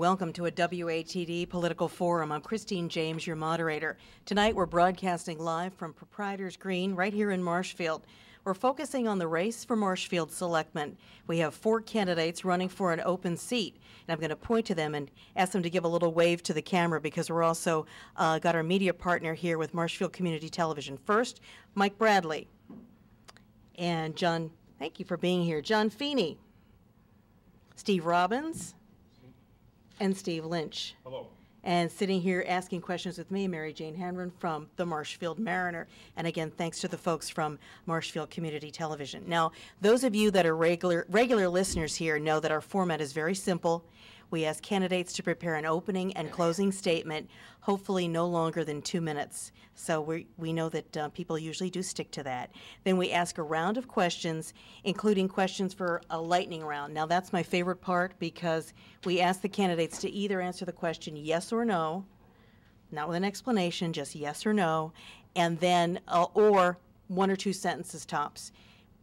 Welcome to a WATD Political Forum. I'm Christine James, your moderator. Tonight we're broadcasting live from Proprietors Green right here in Marshfield. We're focusing on the race for Marshfield Selectmen. We have 4 candidates running for an open seat, and I'm going to point to them and ask them to give a little wave to the camera because we're also got our media partner here with Marshfield Community Television. First, Mike Bradley. And John, thank you for being here. John Feeney, Steve Robbins, and Steve Lynch. Hello. And sitting here asking questions with me, Mary Jane Hanron from the Marshfield Mariner. And again, thanks to the folks from Marshfield Community Television. Now, those of you that are regular listeners here know that our format is very simple. We ask candidates to prepare an opening and closing statement, hopefully no longer than 2 minutes. So we know that people usually do stick to that. Then we ask a round of questions, including questions for a lightning round. Now that's my favorite part because we ask the candidates to either answer the question yes or no, not with an explanation, just yes or no, and then or 1 or 2 sentences tops.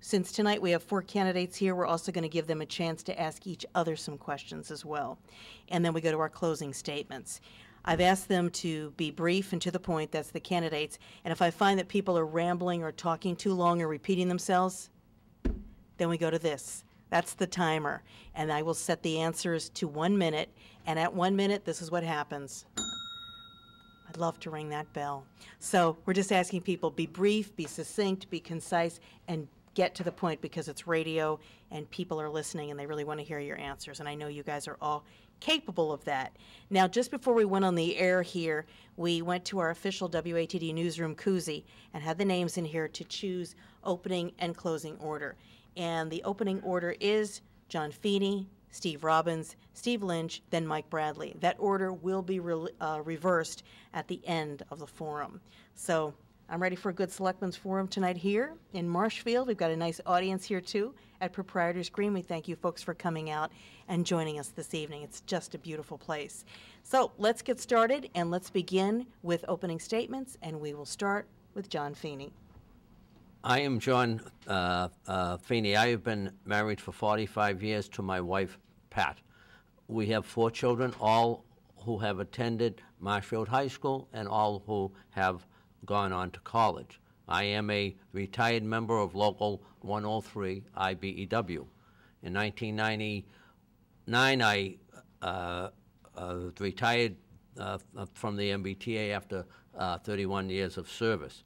Since tonight we have 4 candidates here, we're also going to give them a chance to ask each other some questions as well. And then we go to our closing statements. I've asked them to be brief and to the point, that's the candidates, and if I find that people are rambling or talking too long or repeating themselves, then we go to this. That's the timer, and I will set the answers to 1 minute, and at 1 minute, this is what happens. I'd love to ring that bell. So we're just asking people, be brief, be succinct, be concise, and get to the point because it's radio and people are listening and they really want to hear your answers. And I know you guys are all capable of that. Now, just before we went on the air here, we went to our official WATD newsroom koozie and had the names in here to choose opening and closing order. And the opening order is John Feeney, Steve Robbins, Steve Lynch, then Mike Bradley. That order will be reversed at the end of the forum. So I'm ready for a good Selectmen's Forum tonight here in Marshfield. We've got a nice audience here, too, at Proprietors Green. We thank you folks for coming out and joining us this evening. It's just a beautiful place. So let's get started, and let's begin with opening statements, and we will start with John Feeney. I am John Feeney. I have been married for 45 years to my wife, Pat. We have 4 children, all who have attended Marshfield High School and all who have gone on to college. I am a retired member of Local 103 IBEW. In 1999, I retired from the MBTA after 31 years of service.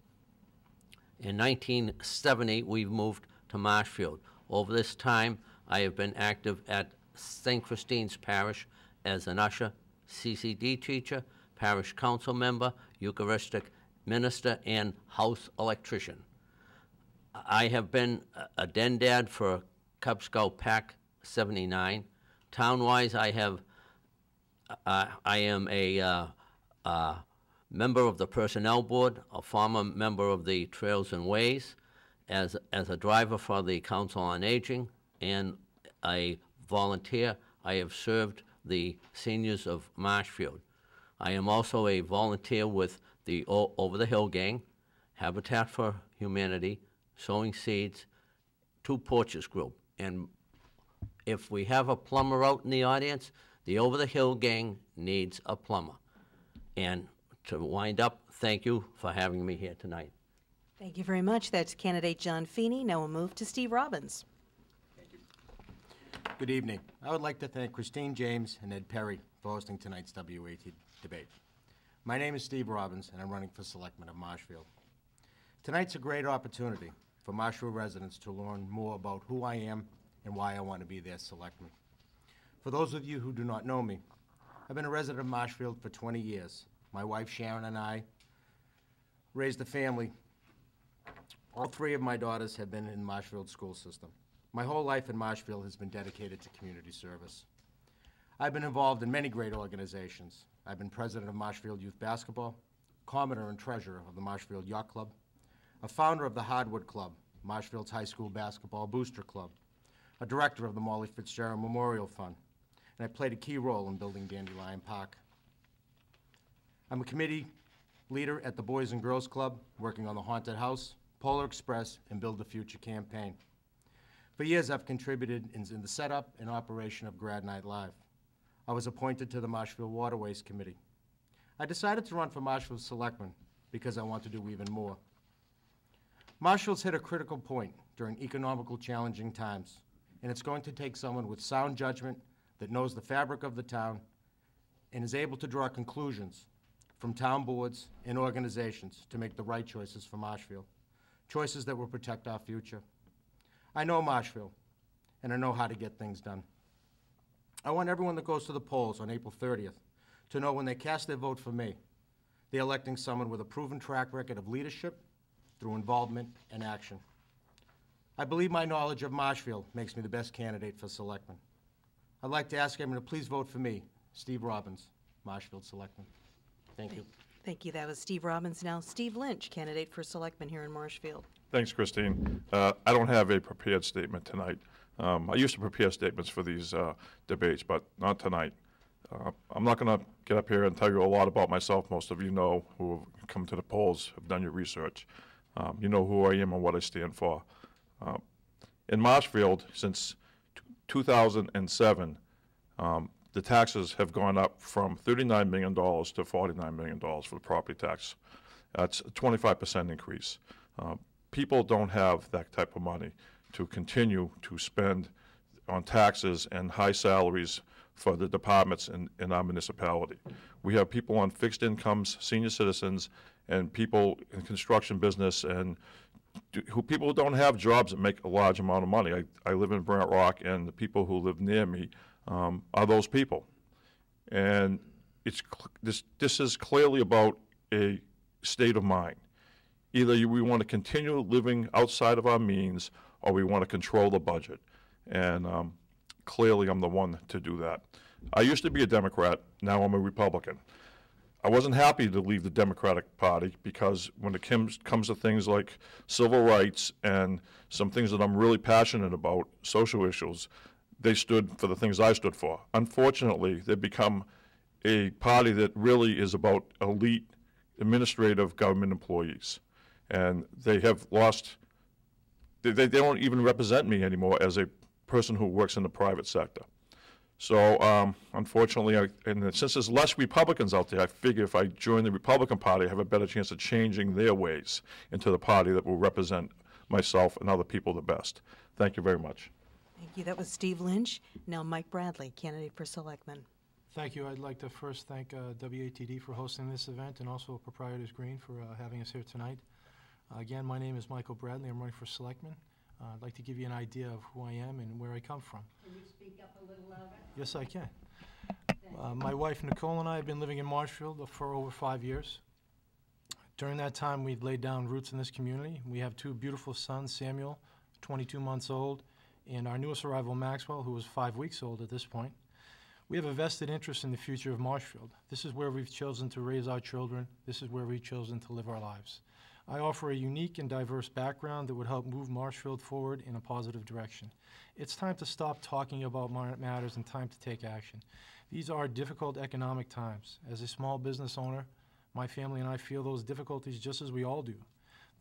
In 1970, we moved to Marshfield. Over this time, I have been active at St. Christine's Parish as an usher, CCD teacher, parish council member, Eucharistic minister, and house electrician. I have been a den dad for Cub Scout Pack 79. Town-wise, I am a member of the Personnel Board, a former member of the Trails and Ways, as a driver for the Council on Aging, and a volunteer. I have served the seniors of Marshfield. I am also a volunteer with the Over the Hill Gang, Habitat for Humanity, Sowing Seeds, 2 Porches Group. And if we have a plumber out in the audience, the Over the Hill Gang needs a plumber. And to wind up, thank you for having me here tonight. Thank you very much. That's candidate John Feeney. Now we'll move to Steve Robbins. Thank you. Good evening. I would like to thank Christine James and Ed Perry for hosting tonight's WATD debate. My name is Steve Robbins, and I'm running for Selectman of Marshfield. Tonight's a great opportunity for Marshfield residents to learn more about who I am and why I want to be their Selectman. For those of you who do not know me, I've been a resident of Marshfield for 20 years. My wife Sharon and I raised a family. All 3 of my daughters have been in the Marshfield school system. My whole life in Marshfield has been dedicated to community service. I've been involved in many great organizations. I've been president of Marshfield Youth Basketball, commodore and treasurer of the Marshfield Yacht Club, a founder of the Hardwood Club, Marshfield's High School Basketball Booster Club, a director of the Molly Fitzgerald Memorial Fund, and I played a key role in building Dandelion Park. I'm a committee leader at the Boys and Girls Club, working on the Haunted House, Polar Express, and Build the Future campaign. For years, I've contributed in the setup and operation of Grad Night Live. I was appointed to the Marshfield Waterways Committee. I decided to run for Marshfield Selectman because I want to do even more. Marshfield's hit a critical point during economical challenging times, and it's going to take someone with sound judgment that knows the fabric of the town and is able to draw conclusions from town boards and organizations to make the right choices for Marshfield, choices that will protect our future. I know Marshfield, and I know how to get things done. I want everyone that goes to the polls on April 30th to know when they cast their vote for me, they're electing someone with a proven track record of leadership through involvement and action. I believe my knowledge of Marshfield makes me the best candidate for selectman. I'd like to ask everyone to please vote for me, Steve Robbins, Marshfield Selectman. Thank you. Thank you. That was Steve Robbins. Now, Steve Lynch, candidate for selectman here in Marshfield. Thanks, Christine. I don't have a prepared statement tonight. I used to prepare statements for these debates, but not tonight. I'm not going to get up here and tell you a lot about myself. Most of you know, who have come to the polls, have done your research. You know who I am and what I stand for. In Marshfield, since 2007, the taxes have gone up from $39 million to $49 million for the property tax. That's a 25% increase. People don't have that type of money to continue to spend on taxes and high salaries for the departments in our municipality. We have people on fixed incomes, senior citizens, and people in construction business, and people who don't have jobs that make a large amount of money. I live in Brant Rock, and the people who live near me are those people. And this is clearly about a state of mind. Either we want to continue living outside of our means, or we want to control the budget. And clearly I'm the one to do that. I used to be a Democrat, now I'm a Republican. I wasn't happy to leave the Democratic Party because when it comes to things like civil rights and some things that I'm really passionate about, social issues, they stood for the things I stood for. Unfortunately, they've become a party that really is about elite administrative government employees. And they have lost, they don't even represent me anymore as a person who works in the private sector. So unfortunately, and since there's less Republicans out there, I figure if I join the Republican Party, I have a better chance of changing their ways into the party that will represent myself and other people the best. Thank you very much. Thank you. That was Steve Lynch. Now Mike Bradley, candidate for selectman. Thank you. I'd like to first thank WATD for hosting this event and also Proprietors Green for having us here tonight. Again, my name is Michael Bradley. I'm running for selectman. I'd like to give you an idea of who I am and where I come from. Can you speak up a little louder? Yes, I can. My wife, Nicole, and I have been living in Marshfield for over 5 years. During that time, we've laid down roots in this community. We have two beautiful sons, Samuel, 22 months old, and our newest arrival, Maxwell, who was 5 weeks old at this point. We have a vested interest in the future of Marshfield. This is where we've chosen to raise our children. This is where we've chosen to live our lives. I offer a unique and diverse background that would help move Marshfield forward in a positive direction. It's time to stop talking about matters and time to take action. These are difficult economic times. As a small business owner, my family and I feel those difficulties just as we all do.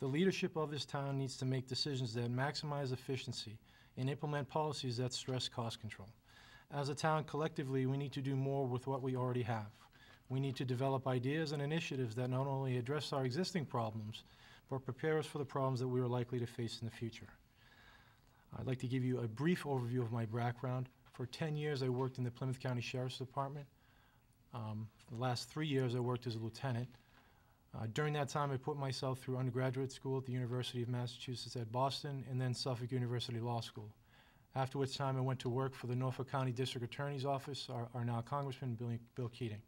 The leadership of this town needs to make decisions that maximize efficiency and implement policies that stress cost control. As a town, collectively, we need to do more with what we already have. We need to develop ideas and initiatives that not only address our existing problems, but prepare us for the problems that we are likely to face in the future. I'd like to give you a brief overview of my background. For 10 years, I worked in the Plymouth County Sheriff's Department. For the last 3 years, I worked as a lieutenant. During that time, I put myself through undergraduate school at the University of Massachusetts at Boston, and then Suffolk University Law School. After which time, I went to work for the Norfolk County District Attorney's Office, our now Congressman Bill Keating.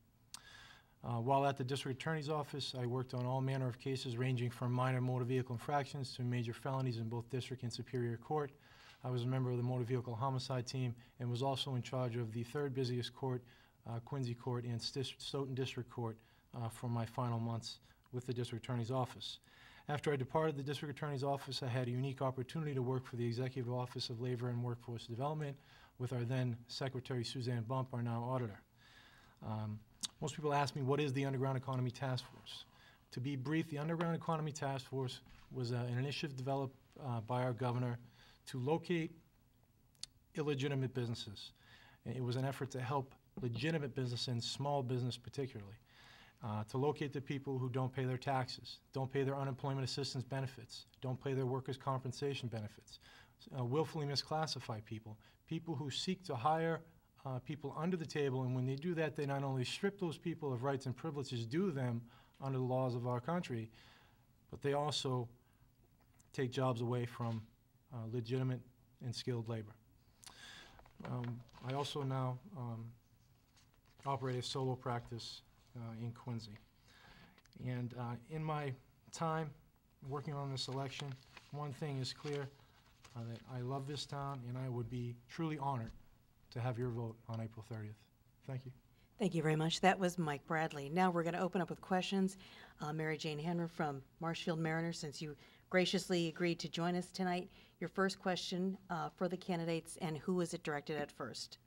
While at the District Attorney's Office, I worked on all manner of cases ranging from minor motor vehicle infractions to major felonies in both District and Superior Court. I was a member of the Motor Vehicle Homicide Team and was also in charge of the third busiest court, Quincy Court, and Stoughton District Court for my final months with the District Attorney's Office. After I departed the District Attorney's Office, I had a unique opportunity to work for the Executive Office of Labor and Workforce Development with our then Secretary Suzanne Bump, our now auditor. Most people ask me, what is the Underground Economy Task Force? To be brief, the Underground Economy Task Force was an initiative developed by our governor to locate illegitimate businesses. It was an effort to help legitimate business and small business particularly, to locate the people who don't pay their taxes, don't pay their unemployment assistance benefits, don't pay their workers' compensation benefits, willfully misclassify people, people who seek to hire people under the table, and when they do that, they not only strip those people of rights and privileges due them under the laws of our country, but they also take jobs away from legitimate and skilled labor. I also now operate a solo practice in Quincy. And in my time working on this election, one thing is clear, that I love this town, and I would be truly honored to have your vote on April 30th. Thank you. Thank you very much. That was Mike Bradley. Now we're going to open up with questions. Mary Jane Hanron from Marshfield Mariner, since you graciously agreed to join us tonight, your first question for the candidates, and who is it directed at first?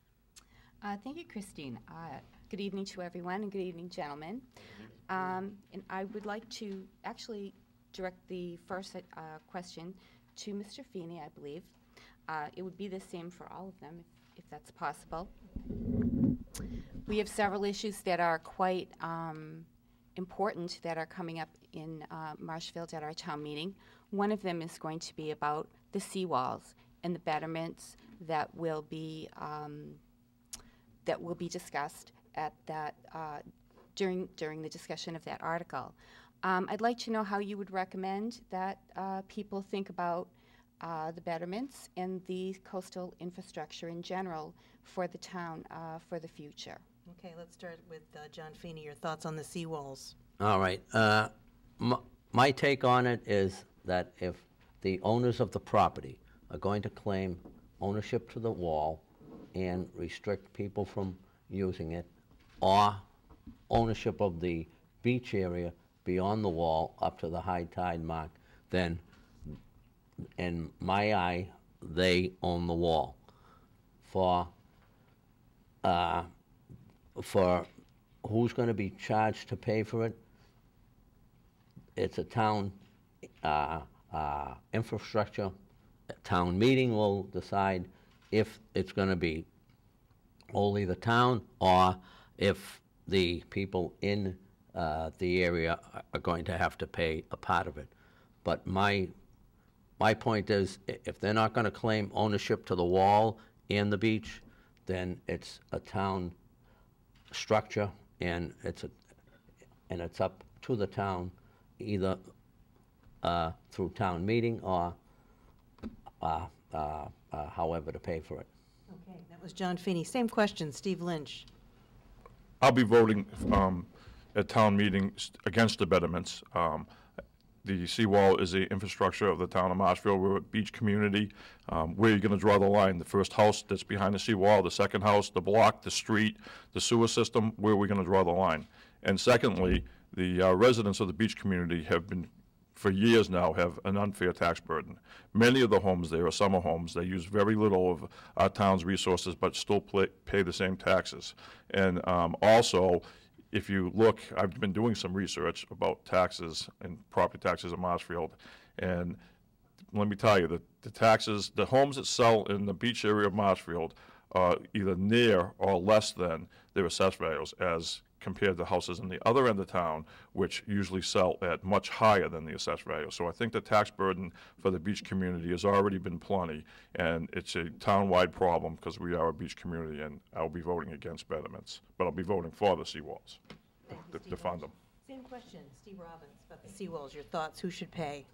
Thank you, Christine. Good evening to everyone, and good evening, gentlemen. And I would like to actually direct the first question to Mr. Feeney, I believe. It would be the same for all of them, if that's possible. We have several issues that are quite important that are coming up in Marshfield at our town meeting. One of them is going to be about the seawalls and the betterments that will be discussed at that during the discussion of that article. I'd like to know how you would recommend that people think about the betterments and the coastal infrastructure in general for the town for the future. Okay, let's start with John Feeney. Your thoughts on the seawalls? All right. My take on it is that if the owners of the property are going to claim ownership to the wall and restrict people from using it, or ownership of the beach area beyond the wall up to the high tide mark, then in my eye, they own the wall. For who's going to be charged to pay for it, it's a town infrastructure. A town meeting will decide if it's going to be only the town, or if the people in the area are going to have to pay a part of it. But my point is, if they're not going to claim ownership to the wall and the beach, then it's a town structure, and it's up to the town, either through town meeting or however to pay for it. Okay, that was John Feeney. Same question, Steve Lynch. I'll be voting at town meeting against the betterments. The seawall is the infrastructure of the town of Marshfield. We're a beach community. Where are you going to draw the line? The first house that's behind the seawall, the second house, the block, the street, the sewer system, where are we going to draw the line? And secondly, the residents of the beach community have been, for years now, have an unfair tax burden. Many of the homes there are summer homes. They use very little of our town's resources, but still pay the same taxes. And also, if you look, I've been doing some research about taxes and property taxes in Marshfield, and let me tell you, the taxes, the homes that sell in the beach area of Marshfield are either near or less than their assessed values as compared to houses in the other end of town, which usually sell at much higher than the assessed value. So I think the tax burden for the beach community has already been plenty, and it's a town-wide problem because we are a beach community, and I'll be voting against betterments, but I'll be voting for the seawalls to fund them. Same question, Steve Robbins, about the seawalls. Your thoughts, who should pay?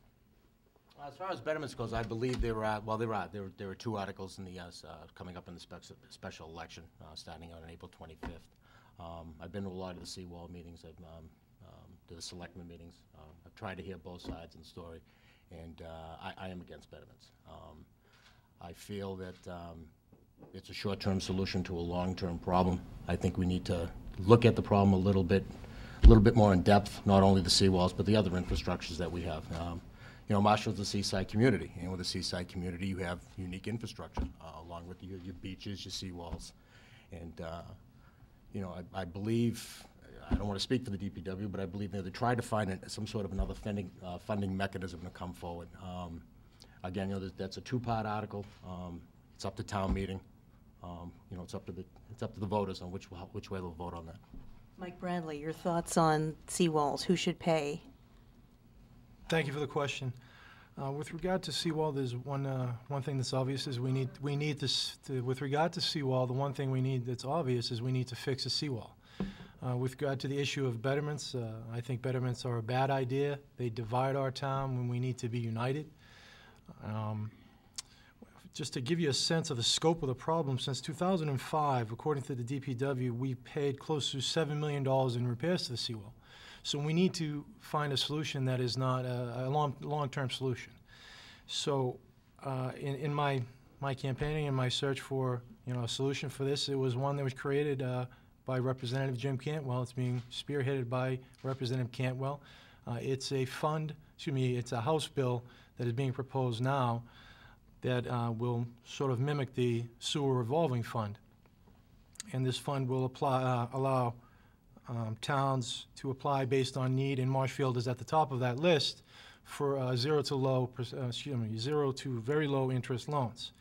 As far as betterments goes, I believe there are two articles in the coming up in the special election starting on April 25th. I've been to a lot of the seawall meetings, to the selectmen meetings. I've tried to hear both sides of the story, and I am against betterments. I feel that it's a short-term solution to a long-term problem. I think we need to look at the problem a little bit more in depth, not only the seawalls, but the other infrastructures that we have. You know, Marshfield's a seaside community, and with a seaside community, you have unique infrastructure, along with your beaches, your seawalls. And, you know, I believe, I don't want to speak for the DPW, but I believe they tried to find some sort of another funding mechanism to come forward. Again, you know, that's a two-part article. It's up to town meeting. you know, it's up to the voters on which way they'll vote on that. Mike Bradley, your thoughts on seawalls? Who should pay? Thank you for the question. With regard to seawall, there's one thing that's obvious is we need to with regard to seawall, the one thing we need that's obvious is we need to fix a seawall. With regard to the issue of betterments, I think betterments are a bad idea. They divide our town when we need to be united. Just to give you a sense of the scope of the problem, since 2005, according to the DPW, we paid close to $7 million in repairs to the seawall. So we need to find a solution that is not a long-term solution. So in my campaigning and my search for a solution for this, it was one that was created by Representative Jim Cantwell. It's being spearheaded by Representative Cantwell. It's a fund, it's a House bill that is being proposed now that will sort of mimic the sewer revolving fund. And this fund will allow towns to apply based on need, and Marshfield is at the top of that list for zero to very low interest loans.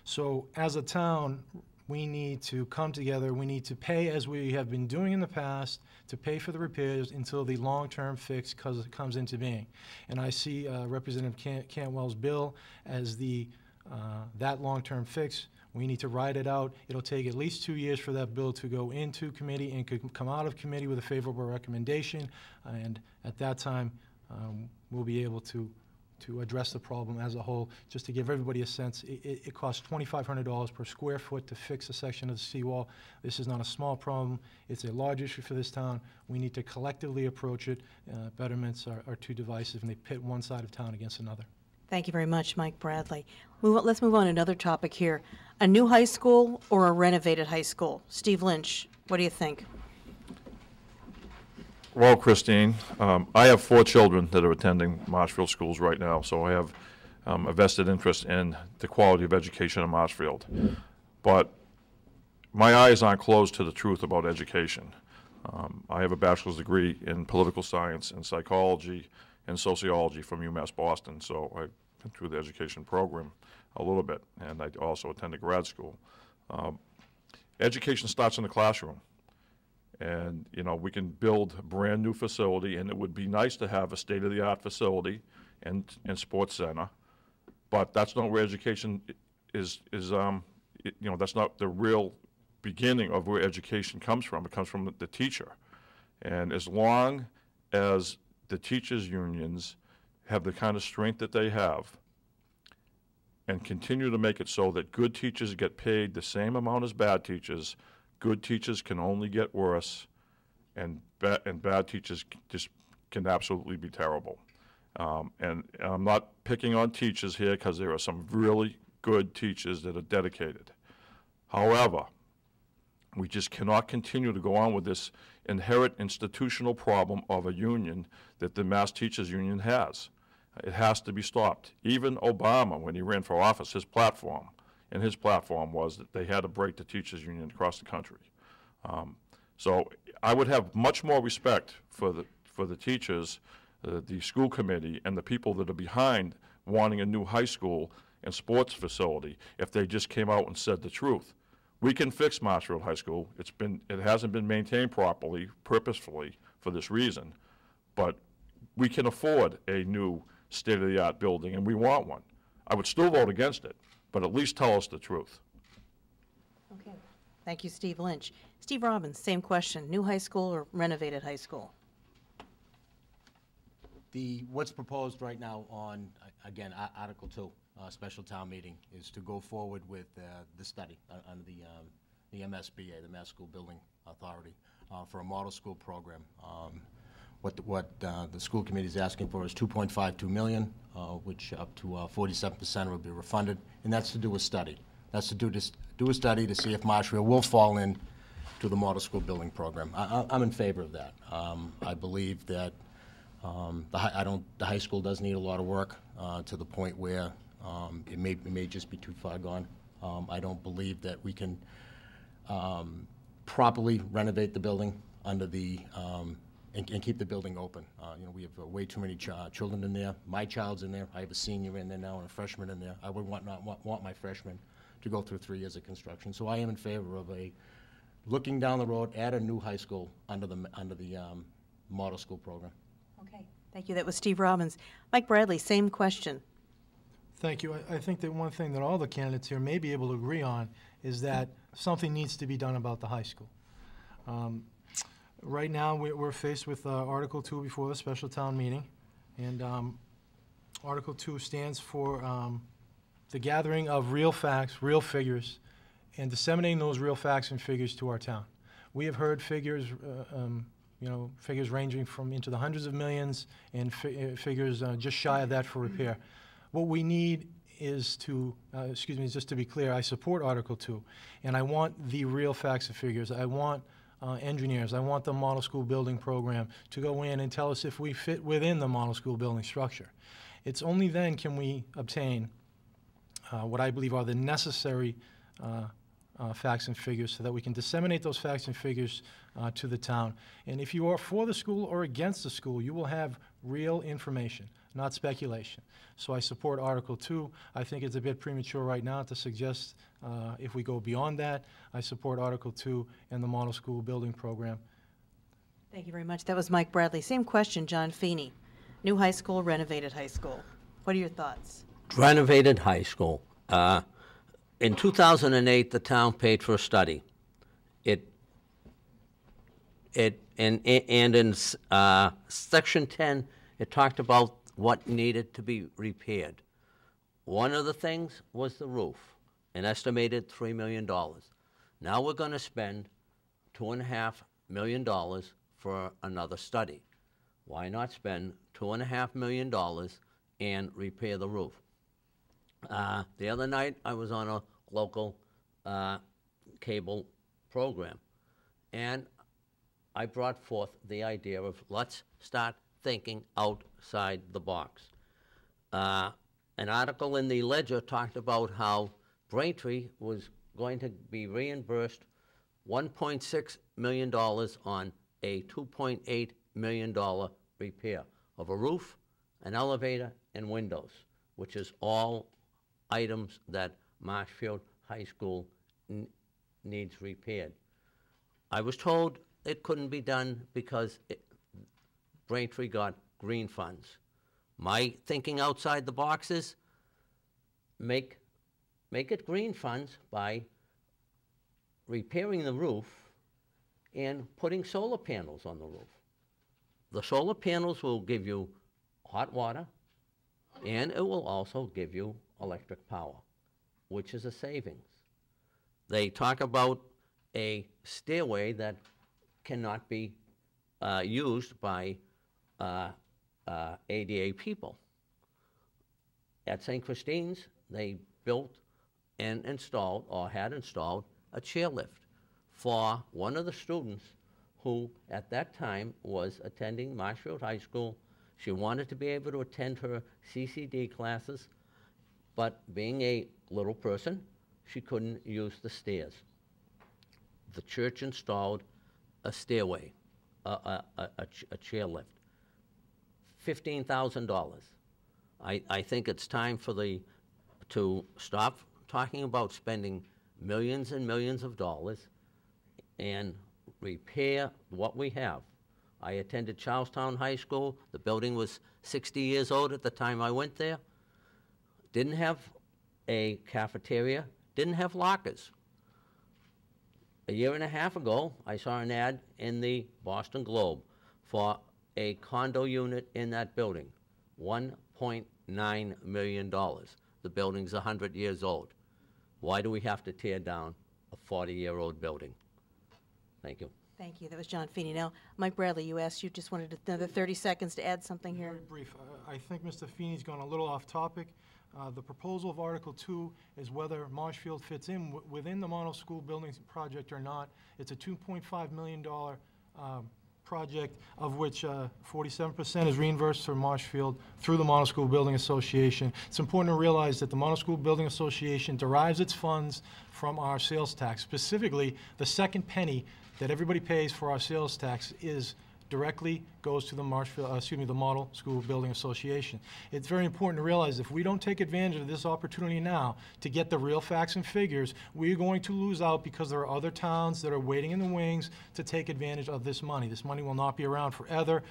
So as a town, we need to come together. We need to pay, as we have been doing in the past, to pay for the repairs until the long-term fix comes into being. And I see Representative Cantwell's bill as that long-term fix. We need to ride it out. It'll take at least 2 years for that bill to go into committee and could come out of committee with a favorable recommendation. And at that time, we'll be able to address the problem as a whole. Just to give everybody a sense, it costs $2,500 per square foot to fix a section of the seawall. This is not a small problem. It's a large issue for this town. We need to collectively approach it. Betterments are too divisive, and they pit one side of town against another. Thank you very much, Mike Bradley. Let's move on to another topic here. A new high school or a renovated high school? Steve Lynch, what do you think? Well, Christine, I have 4 children that are attending Marshfield schools right now, so I have a vested interest in the quality of education in Marshfield. But my eyes aren't closed to the truth about education. I have a bachelor's degree in political science and psychology and sociology from UMass Boston, so I've been through the education program a little bit, and I also attended grad school. Education starts in the classroom. And, we can build a brand new facility, and it would be nice to have a state-of-the-art facility and sports center, but that's not where education is that's not the real beginning of where education comes from. It comes from the teacher. And as long as the teachers' unions have the kind of strength that they have and continue to make it so that good teachers get paid the same amount as bad teachers, good teachers can only get worse, and bad teachers just can absolutely be terrible. And I'm not picking on teachers here because there are some really good teachers that are dedicated. However, we just cannot continue to go on with this inherent institutional problem of a union that the Mass Teachers Union has. It has to be stopped. Even Obama, when he ran for office, his platform was that they had to break the teachers union across the country. So I would have much more respect for the teachers, the school committee, and the people that are behind wanting a new high school and sports facility if they just came out and said the truth. We can fix Marshfield High School. It hasn't been maintained properly, purposefully, for this reason, but we can afford a new state-of-the-art building, and we want one. I would still vote against it, but at least tell us the truth. Okay. Thank you, Steve Lynch. Steve Robbins, same question. New high school or renovated high school? What's proposed right now on, again, Article 2, special town meeting, is to go forward with the study under the MSBA, the Mass School Building Authority, for a model school program. What the school committee is asking for is $2.52 million, which up to 47% will be refunded, and that's to do a study. That's to do a study to see if Marshfield will fall in to the model school building program. I'm in favor of that. I believe that the high school does need a lot of work to the point where it may just be too far gone. I don't believe that we can properly renovate the building under the and keep the building open. We have way too many children in there. My child's in there. I have a senior in there now and a freshman in there. I would not want my freshman to go through 3 years of construction. So I am in favor of looking down the road at a new high school under the model school program. Okay, thank you. That was Steve Robbins. Mike Bradley, same question. Thank you. I think that one thing that all the candidates here may be able to agree on is that something needs to be done about the high school. Right now, we're faced with Article 2 before the special town meeting, and Article 2 stands for the gathering of real facts, real figures, and disseminating those real facts and figures to our town. We have heard figures, figures ranging from into the hundreds of millions and figures just shy of that for repair. What we need is to, just to be clear, I support Article 2, and I want the real facts and figures. I want engineers, I want the model school building program to go in and tell us if we fit within the model school building structure. It's only then can we obtain what I believe are the necessary facts and figures so that we can disseminate those facts and figures to the town. And if you are for the school or against the school, you will have real information, not speculation. So I support Article 2. I think it's a bit premature right now to suggest if we go beyond that. I support Article 2 and the model school building program. Thank you very much. That was Mike Bradley. Same question, John Feeney. New high school, renovated high school. What are your thoughts? Renovated high school. In 2008, the town paid for a study. And in Section 10, it talked about what needed to be repaired. One of the things was the roof, an estimated $3 million. Now we're going to spend $2.5 million for another study. Why not spend $2.5 million and repair the roof? The other night, I was on a local cable program, and I brought forth the idea of let's start thinking outside the box. An article in the Ledger talked about how Braintree was going to be reimbursed $1.6 million on a $2.8 million repair of a roof, an elevator, and windows, which is all items that Marshfield High School needs repaired. I was told it couldn't be done because Braintree got green funds. My thinking outside the box is make it green funds by repairing the roof and putting solar panels on the roof. The solar panels will give you hot water, and it will also give you electric power, which is a savings. They talk about a stairway that cannot be used by ADA people. At St. Christine's, they built and installed, or had installed, a chairlift for one of the students who, at that time, was attending Marshfield High School. She wanted to be able to attend her CCD classes, but being a little person, she couldn't use the stairs. The church installed a stairway, a chairlift, $15,000. I think it's time to stop talking about spending millions and millions of dollars and repair what we have. I attended Charlestown High School. The building was 60 years old at the time I went there. Didn't have a cafeteria, didn't have lockers. A year and a half ago, I saw an ad in the Boston Globe for a condo unit in that building, $1.9 million. The building's 100 years old. Why do we have to tear down a 40-year-old building? Thank you. Thank you. That was John Feeney. Now, Mike Bradley, you asked, you just wanted another 30 seconds to add something here. Very brief. I think Mr. Feeney's gone a little off topic. The proposal of Article 2 is whether Marshfield fits in within the model school building project or not. It's a $2.5 million project, of which 47% is reimbursed for Marshfield through the Model School Building Association. It's important to realize that the Model School Building Association derives its funds from our sales tax. Specifically, the second penny that everybody pays for our sales tax is directly goes to the the Model School Building Association. It's very important to realize if we don't take advantage of this opportunity now to get the real facts and figures, we're going to lose out because there are other towns that are waiting in the wings to take advantage of this money. This money will not be around forever.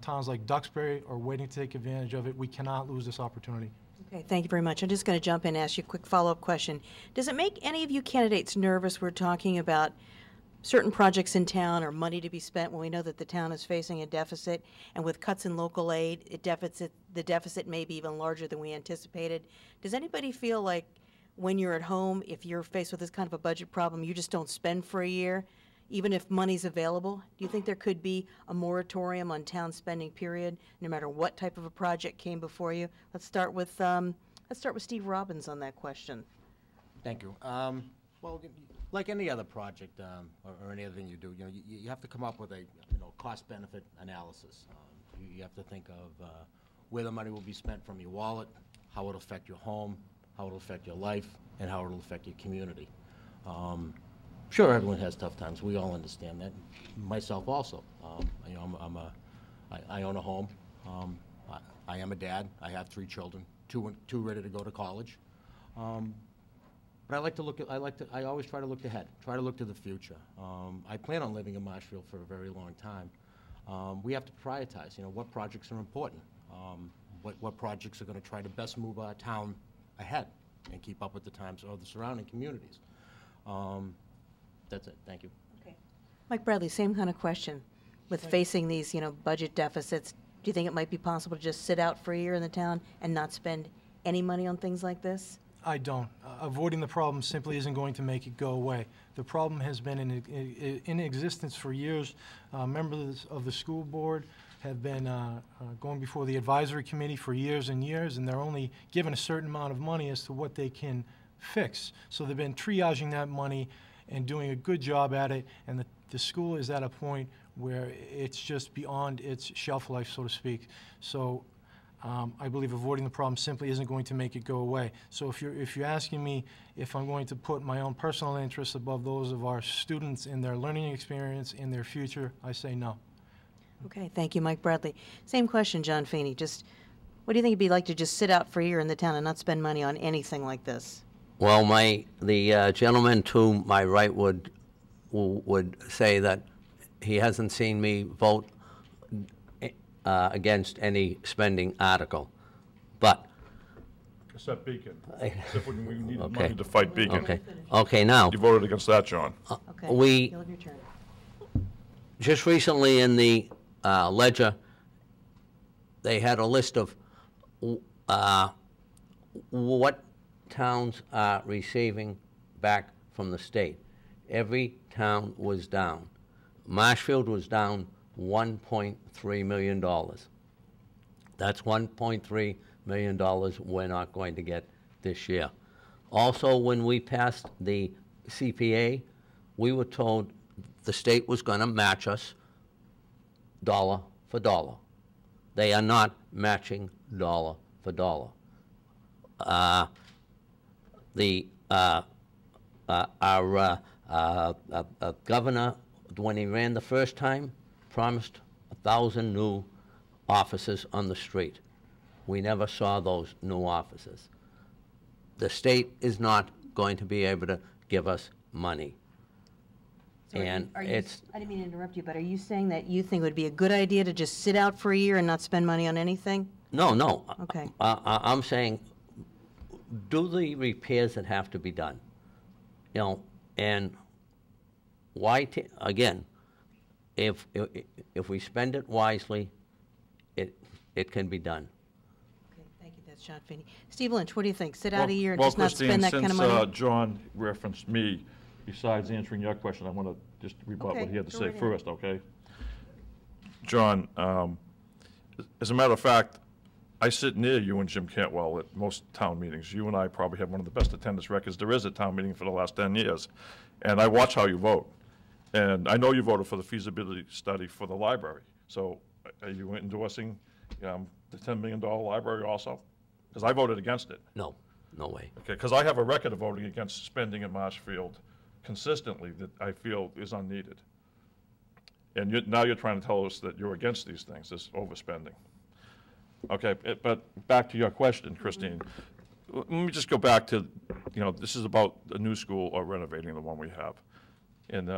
Towns like Duxbury are waiting to take advantage of it. We cannot lose this opportunity. Okay, thank you very much. I'm just going to jump in and ask you a quick follow-up question. Does it make any of you candidates nervous? We're talking about certain projects in town or money to be spent when we know that the town is facing a deficit, and with cuts in local aid, the deficit may be even larger than we anticipated. Does anybody feel like when you're at home, if you're faced with this kind of a budget problem, you just don't spend for a year, even if money's available? Do you think there could be a moratorium on town spending, period, no matter what type of a project came before you? Let's start with Steve Robbins on that question. Thank you. Well, like any other project or any other thing you do, you have to come up with a cost-benefit analysis. You have to think of where the money will be spent from your wallet, how it'll affect your home, how it'll affect your life, and how it'll affect your community. Sure, everyone has tough times. We all understand that. Myself also. I own a home. I am a dad. I have 3 children, two ready to go to college. But I always try to look ahead, try to look to the future. I plan on living in Marshfield for a very long time. We have to prioritize, what projects are important, what projects are going to try to best move our town ahead and keep up with the times of the surrounding communities. That's it. Thank you. Okay. Mike Bradley, same kind of question. With facing these, budget deficits, do you think it might be possible to just sit out for a year in the town and not spend any money on things like this? I don't. Avoiding the problem simply isn't going to make it go away. The problem has been in existence for years. Members of the school board have been going before the advisory committee for years and years, and they're only given a certain amount of money as to what they can fix. So they've been triaging that money and doing a good job at it, and the school is at a point where it's just beyond its shelf life, so to speak. So I believe avoiding the problem simply isn't going to make it go away. So if you're asking me if I'm going to put my own personal interests above those of our students in their learning experience, in their future, I say no. Okay, thank you, Mike Bradley. Same question, John Feeney. Just what do you think it'd be like to just sit out for a year in the town and not spend money on anything like this? Well, the gentleman to my right would say that he hasn't seen me vote against any spending article, but Except Beacon. Except when we needed Okay. money to fight Beacon. okay. Now You voted against that, John. Okay, we- you'll have your turn. just recently in the Ledger, they had a list of what towns are receiving back from the state. Every town was down. Marshfield was down $1.3 million. That's $1.3 million we're not going to get this year. Also, when we passed the CPA, we were told the state was going to match us dollar for dollar. They are not matching dollar for dollar. Our governor, when he ran the first time, promised 1,000 new offices on the street. We never saw those new offices. The state is not going to be able to give us money. So And I it's, didn't mean to interrupt you, but are you saying that you think it would be a good idea to just sit out for a year and not spend money on anything? no. Okay. I'm saying, do the repairs that have to be done. And why, again, if we spend it wisely, it can be done. Okay, thank you. That's John Feeney. Steve Lynch, what do you think? Sit out a year and Well, just not Christine, spend that kind of money? since John referenced me, besides answering your question, I want to just rebut Okay, what he had to go say right ahead. first, okay? John, as a matter of fact, I sit near you and Jim Cantwell at most town meetings. You and I probably have one of the best attendance records there is at town meeting for the last 10 years. And I watch how you vote. And I know you voted for the feasibility study for the library. So are you endorsing the $10 million library also? Because I voted against it. No way. Okay, because I have a record of voting against spending in Marshfield consistently that I feel is unneeded. And now you're trying to tell us that you're against these things, this overspending. Okay, but back to your question, Christine. Let me just go back to, this is about a new school or renovating the one we have. And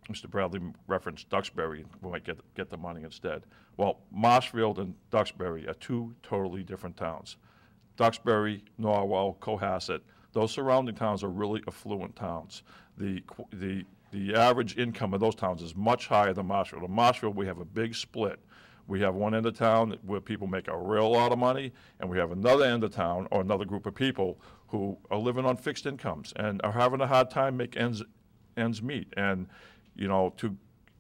Mr. Bradley referenced Duxbury, we might get the money instead. Well, Marshfield and Duxbury are two totally different towns. Duxbury, Norwell, Cohasset, those surrounding towns are really affluent towns. The average income of those towns is much higher than Marshfield. In Marshfield, we have a big split. We have one end of town where people make a real lot of money, and we have another end of town, or another group of people, who are living on fixed incomes and are having a hard time make ends meet. And,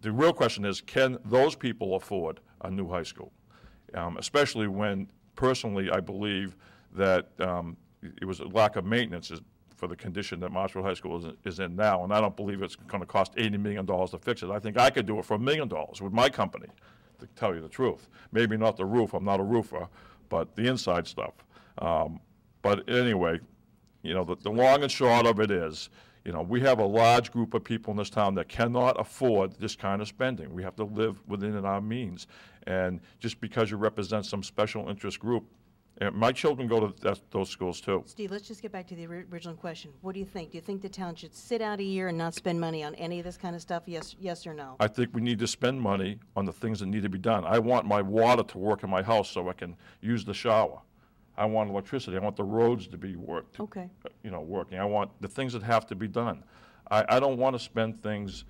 the real question is, can those people afford a new high school? Especially when, personally, I believe that it was a lack of maintenance for the condition that Marshfield High School is in now, and I don't believe it's going to cost $80 million to fix it. I think I could do it for $1 million with my company, to tell you the truth. Maybe not the roof, I'm not a roofer, but the inside stuff. But anyway, the long and short of it is, we have a large group of people in this town that cannot afford this kind of spending. We have to live within our means. And just because you represent some special interest group, and my children go to those schools too. Steve, let's just get back to the original question. What do you think? Do you think the town should sit out a year and not spend money on any of this kind of stuff? Yes or no? I think we need to spend money on the things that need to be done. I want my water to work in my house so I can use the shower. I want electricity. I want the roads to be worked. Okay. Working. I want the things that have to be done. I don't want to spend things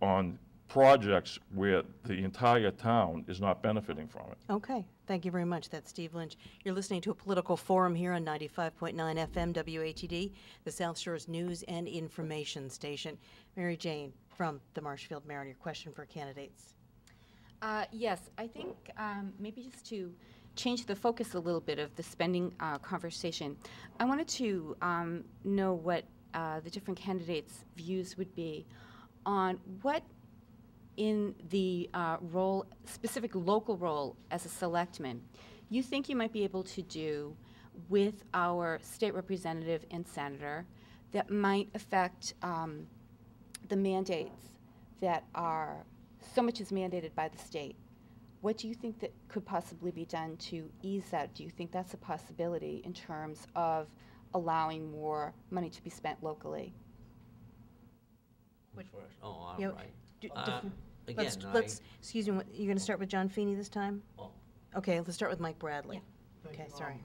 on projects where the entire town is not benefiting from it. Okay. Thank you very much. That's Steve Lynch. You're listening to a political forum here on 95.9 FM WATD, the South Shore's news and information station. Mary Jane from the Marshfield Mariner, question for candidates. Yes, I think maybe just to change the focus a little bit of the spending conversation, I wanted to know what the different candidates' views would be on what in the specific local role as a selectman you think you might be able to do with our state representative and senator that might affect the mandates that are, so much is mandated by the state. What do you think that could possibly be done to ease that? Do you think that's a possibility in terms of allowing more money to be spent locally? First. Oh, all Yeah, right. Again, excuse me, you're going to start with John Feeney this time? Oh. Okay, let's start with Mike Bradley. Okay, sorry.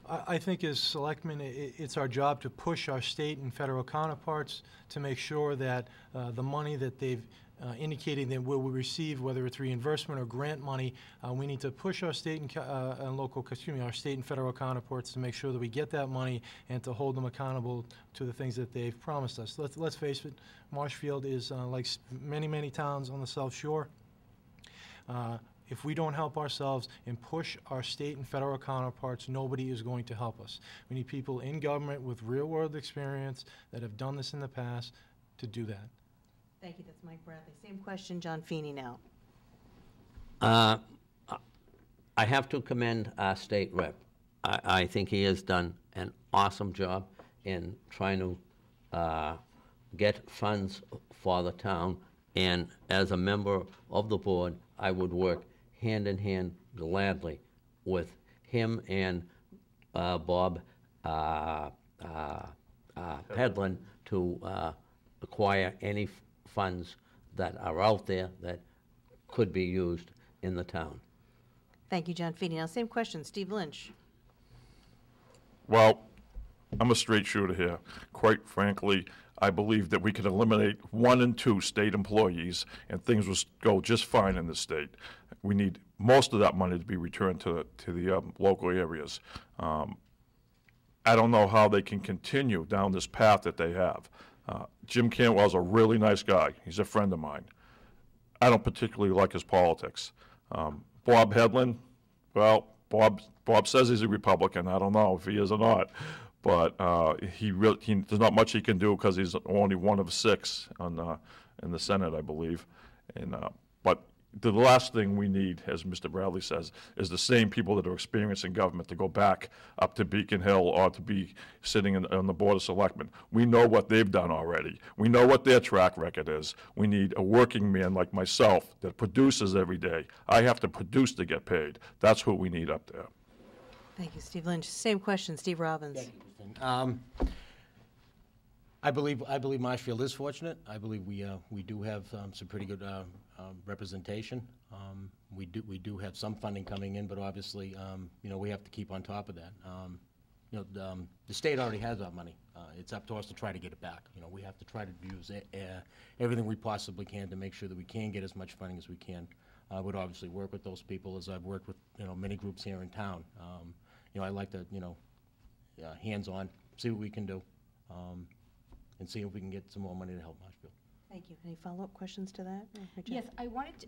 I think as selectmen, it's our job to push our state and federal counterparts to make sure that the money that they've indicating that will we receive, whether it's reimbursement or grant money, we need to push our state and our state and federal counterparts to make sure that we get that money and to hold them accountable to the things that they've promised us. Let's face it, Marshfield is like many towns on the South Shore. If we don't help ourselves and push our state and federal counterparts, nobody is going to help us. We need people in government with real-world experience that have done this in the past to do that. Thank you. That's Mike Bradley. Same question, John Feeney now. I have to commend our state rep. I think he has done an awesome job in trying to get funds for the town. And as a member of the board, I would work hand in hand gladly with him and Bob Pedlin to acquire any funds that are out there that could be used in the town. Thank you, John Feeney. Now, same question, Steve Lynch. Well, I'm a straight shooter here. Quite frankly, I believe that we could eliminate 1 and 2 state employees and things will go just fine in the state. We need most of that money to be returned to the local areas. I don't know how they can continue down this path that they have. Jim Cantwell's a really nice guy. He's a friend of mine. I don't particularly like his politics. Bob Hedlund, well, Bob says he's a Republican. I don't know if he is or not. But there's not much he can do because he's only one of 6 in the Senate, I believe. But the last thing we need, as Mr. Bradley says, is the same people that are experiencing government to go back up to Beacon Hill or to be sitting on the Board of Selectmen. We know what they've done already. We know what their track record is. We need a working man like myself that produces every day. I have to produce to get paid. That's who we need up there. Thank you, Steve Lynch. Same question, Steve Robbins. Thank you, Christine. I believe Marshfield is fortunate. I believe we do have some pretty good representation. We do have some funding coming in, but obviously, you know, we have to keep on top of that. You know, the state already has our money. It's up to us to try to get it back. You know, we have to try to use everything we possibly can to make sure that we can get as much funding as we can. I would obviously work with those people as I've worked with, you know, many groups here in town. You know, I like to, you know, hands-on, see what we can do. And see if we can get some more money to help Marshfield. Thank you. Any follow-up questions to that? Richard? Yes,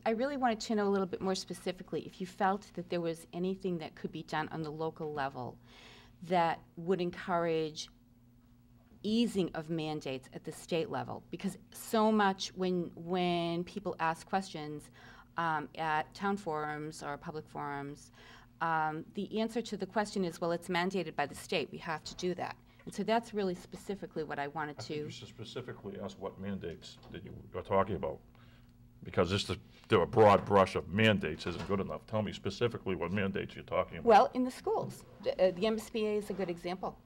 I really wanted to know a little bit more specifically if you felt that there was anything that could be done on the local level that would encourage easing of mandates at the state level, because so much when people ask questions at town forums or public forums, the answer to the question is, well, it's mandated by the state. We have to do that. And so that's really specifically what I wanted I to. think you should specifically ask what mandates that you are talking about, because just to do a broad brush of mandates isn't good enough. Tell me specifically what mandates you're talking about. Well, in the schools, the MSBA is a good example.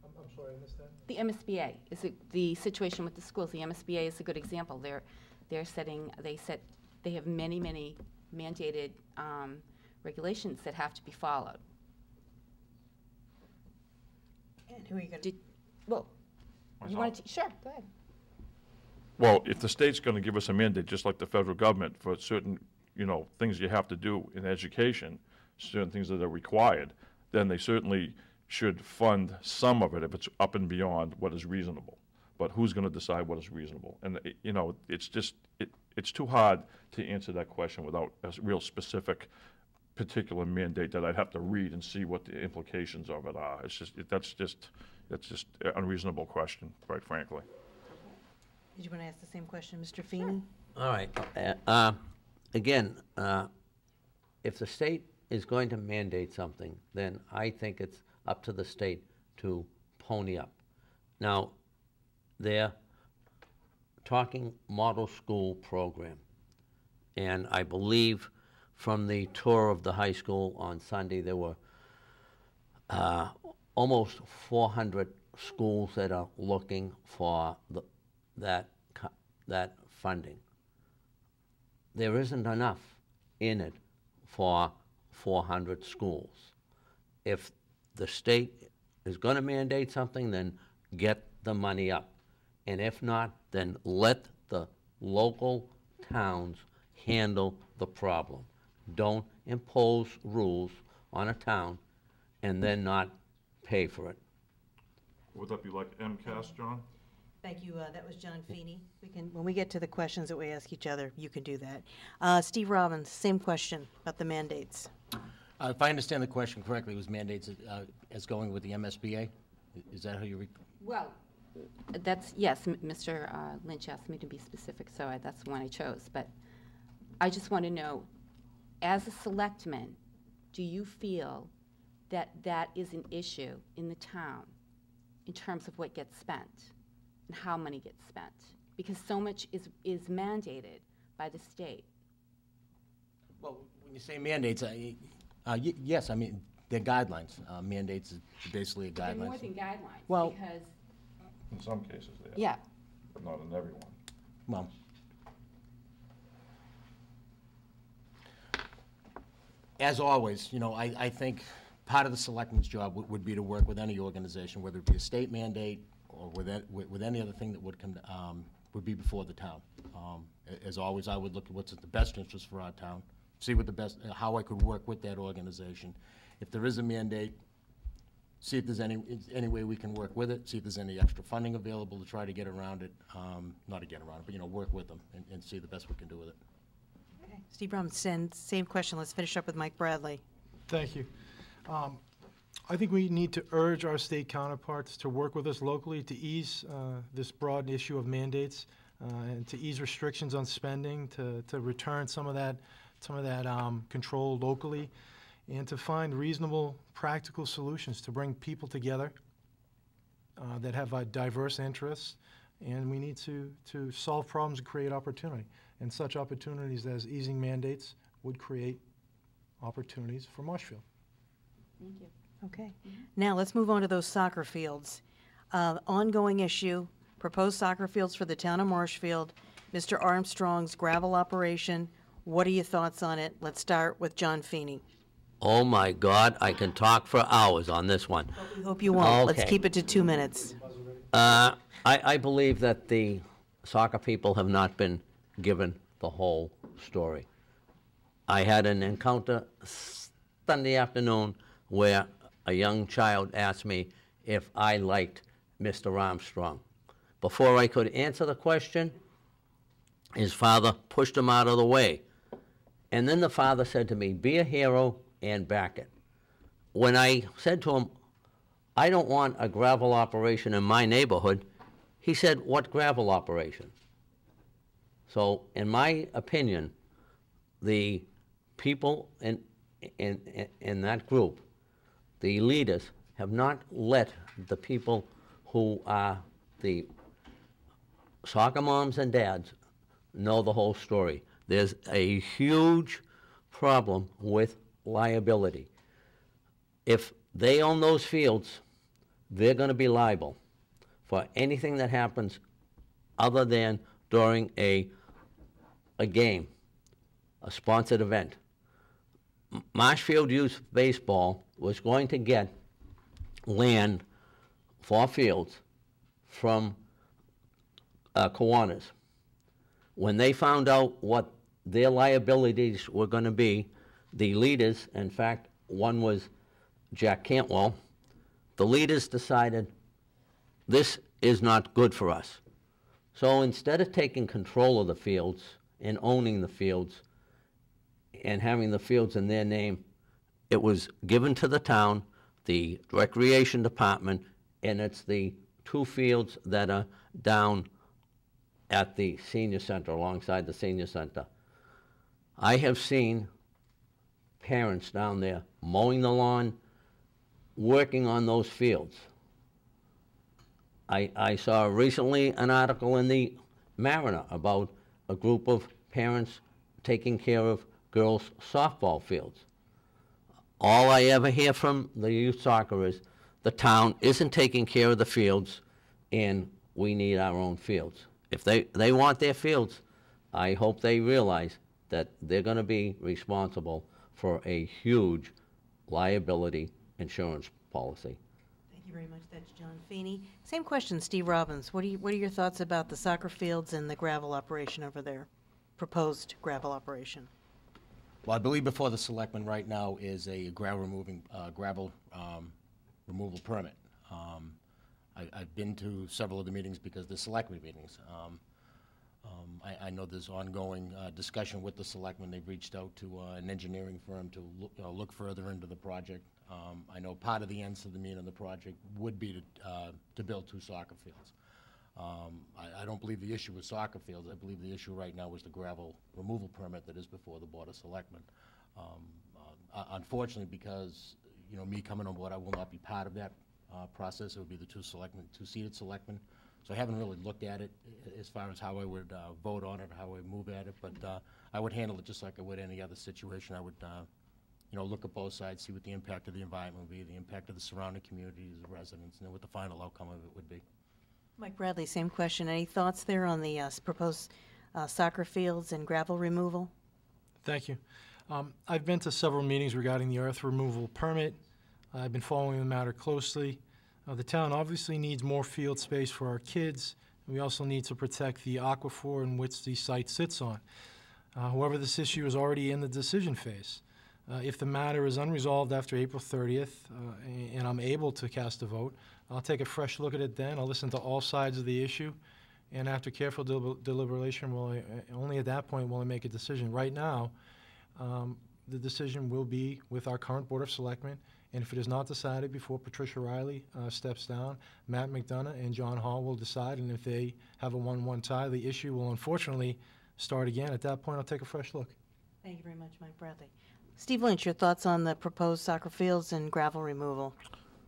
I'm sorry, I missed that. The MSBA is the situation with the schools. The MSBA is a good example. They have many mandated regulations that have to be followed. And who are you going to? Well, you wanted to, sure, go ahead. Well, if the state's going to give us a mandate, just like the federal government, for certain, you know, things you have to do in education, certain things that are required, then they certainly should fund some of it if it's up and beyond what is reasonable. But who's going to decide what is reasonable? And, you know, it's just, it's too hard to answer that question without a real specific particular mandate that I'd have to read and see what the implications of it are. It's just, that's just an unreasonable question, quite frankly. Did you want to ask the same question, Mr. Feeney? All right. Again, if the state is going to mandate something, then I think it's up to the state to pony up. Now, they're talking model school program, and I believe from the tour of the high school on Sunday, there were almost 400 schools that are looking for that funding. There isn't enough in it for 400 schools. If the state is going to mandate something, then get the money up. And if not, then let the local towns handle the problem. Don't impose rules on a town and then not pay for it. Would that be like MCAS, John? Thank you. That was John Feeney. When we get to the questions that we ask each other, you can do that. Steve Robbins, same question about the mandates. If I understand the question correctly, it was mandates as going with the MSBA? Is that how you Well, that's, yes, Mr. Lynch asked me to be specific, so that's the one I chose. But I just want to know, as a selectman, do you feel that that is an issue in the town in terms of what gets spent and how money gets spent? Because so much is mandated by the state. Well, when you say mandates, yes, I mean, they're guidelines. Mandates is basically a They're guideline. more than guidelines, Well- because, In some cases they are. yeah. But not in everyone. Well, as always, you know, I think part of the selectman's job would be to work with any organization, whether it be a state mandate or with any other thing that would come, would be before the town. As always, I would look at what's in the best interest for our town, see what the best, how I could work with that organization. If there is a mandate, see if there's any way we can work with it, see if there's any extra funding available to try to get around it, not to get around it, but, you know, work with them and see the best we can do with it. Okay. Steve Robbins, same question. Let's finish up with Mike Bradley. Thank you. I think we need to urge our state counterparts to work with us locally to ease this broad issue of mandates. and to ease restrictions on spending, to return some of that control locally, and to find reasonable, practical solutions to bring people together that have diverse interests. And we need to solve problems and create opportunity. And such opportunities as easing mandates would create opportunities for Marshfield. Thank you. Okay. Now, let's move on to those soccer fields. Ongoing issue, proposed soccer fields for the town of Marshfield, Mr. Armstrong's gravel operation. What are your thoughts on it? Let's start with John Feeney. Oh, my God, I can talk for hours on this one. We hope you won't. Let's Okay. keep it to 2 minutes. I believe that the soccer people have not been given the whole story. I had an encounter Sunday afternoon where a young child asked me if I liked Mr. Armstrong. Before I could answer the question, his father pushed him out of the way. And then the father said to me, "Be a hero and back it." When I said to him, "I don't want a gravel operation in my neighborhood," he said, "What gravel operation?" So, in my opinion, the people in that group, the leaders, have not let the people who are the soccer moms and dads know the whole story. There's a huge problem with liability. If they own those fields, they're going to be liable for anything that happens other than during a game, a sponsored event. Marshfield Youth Baseball was going to get land for fields from Kiwanis. When they found out what their liabilities were going to be, the leaders, in fact, one was Jack Cantwell, the leaders decided this is not good for us. So instead of taking control of the fields and owning the fields and having the fields in their name, it was given to the town, the recreation department, and it's the 2 fields that are down at the senior center, alongside the senior center. I have seen parents down there mowing the lawn, working on those fields. I saw recently an article in the Mariner about a group of parents taking care of girls' softball fields. All I ever hear from the youth soccer is the town isn't taking care of the fields and we need our own fields. If they want their fields, I hope they realize that they're going to be responsible for a huge liability insurance policy. Thank you very much. That's John Feeney. Same question, Steve Robbins. What are your thoughts about the soccer fields and the gravel operation over there? Proposed gravel operation. Well, I believe before the selectmen right now is a gravel removal permit. I've been to several of the meetings because they're selectmen meetings. I know there's ongoing discussion with the selectmen. They've reached out to an engineering firm to look further into the project. I know part of the ends of the mean of the project would be to build 2 soccer fields. I don't believe the issue was soccer fields. I believe the issue right now is the gravel removal permit that is before the Board of Selectmen. Unfortunately, because me coming on board, I will not be part of that process. It would be the 2 seated selectmen. So I haven't really looked at it as far as how I would vote on it, or how I would move at it. But I would handle it just like I would any other situation. I would, look at both sides, see what the impact of the environment would be, the impact of the surrounding communities, the residents, and then what the final outcome of it would be. Mike Bradley, same question. Any thoughts there on the proposed soccer fields and gravel removal? Thank you. I've been to several meetings regarding the earth removal permit. I've been following the matter closely. The town obviously needs more field space for our kids. We also need to protect the aquifer in which the site sits on. However, this issue is already in the decision phase. If the matter is unresolved after April 30th and I'm able to cast a vote, I'll take a fresh look at it then. I'll listen to all sides of the issue, and after careful deliberation, only at that point will I make a decision. Right now, the decision will be with our current Board of Selectmen And if it is not decided before Patricia Riley steps down, Matt McDonough and John Hall will decide, and if they have a 1-1 tie, the issue will unfortunately start again. At that point, I'll take a fresh look. Thank you very much, Mike Bradley. Steve Lynch, your thoughts on the proposed soccer fields and gravel removal?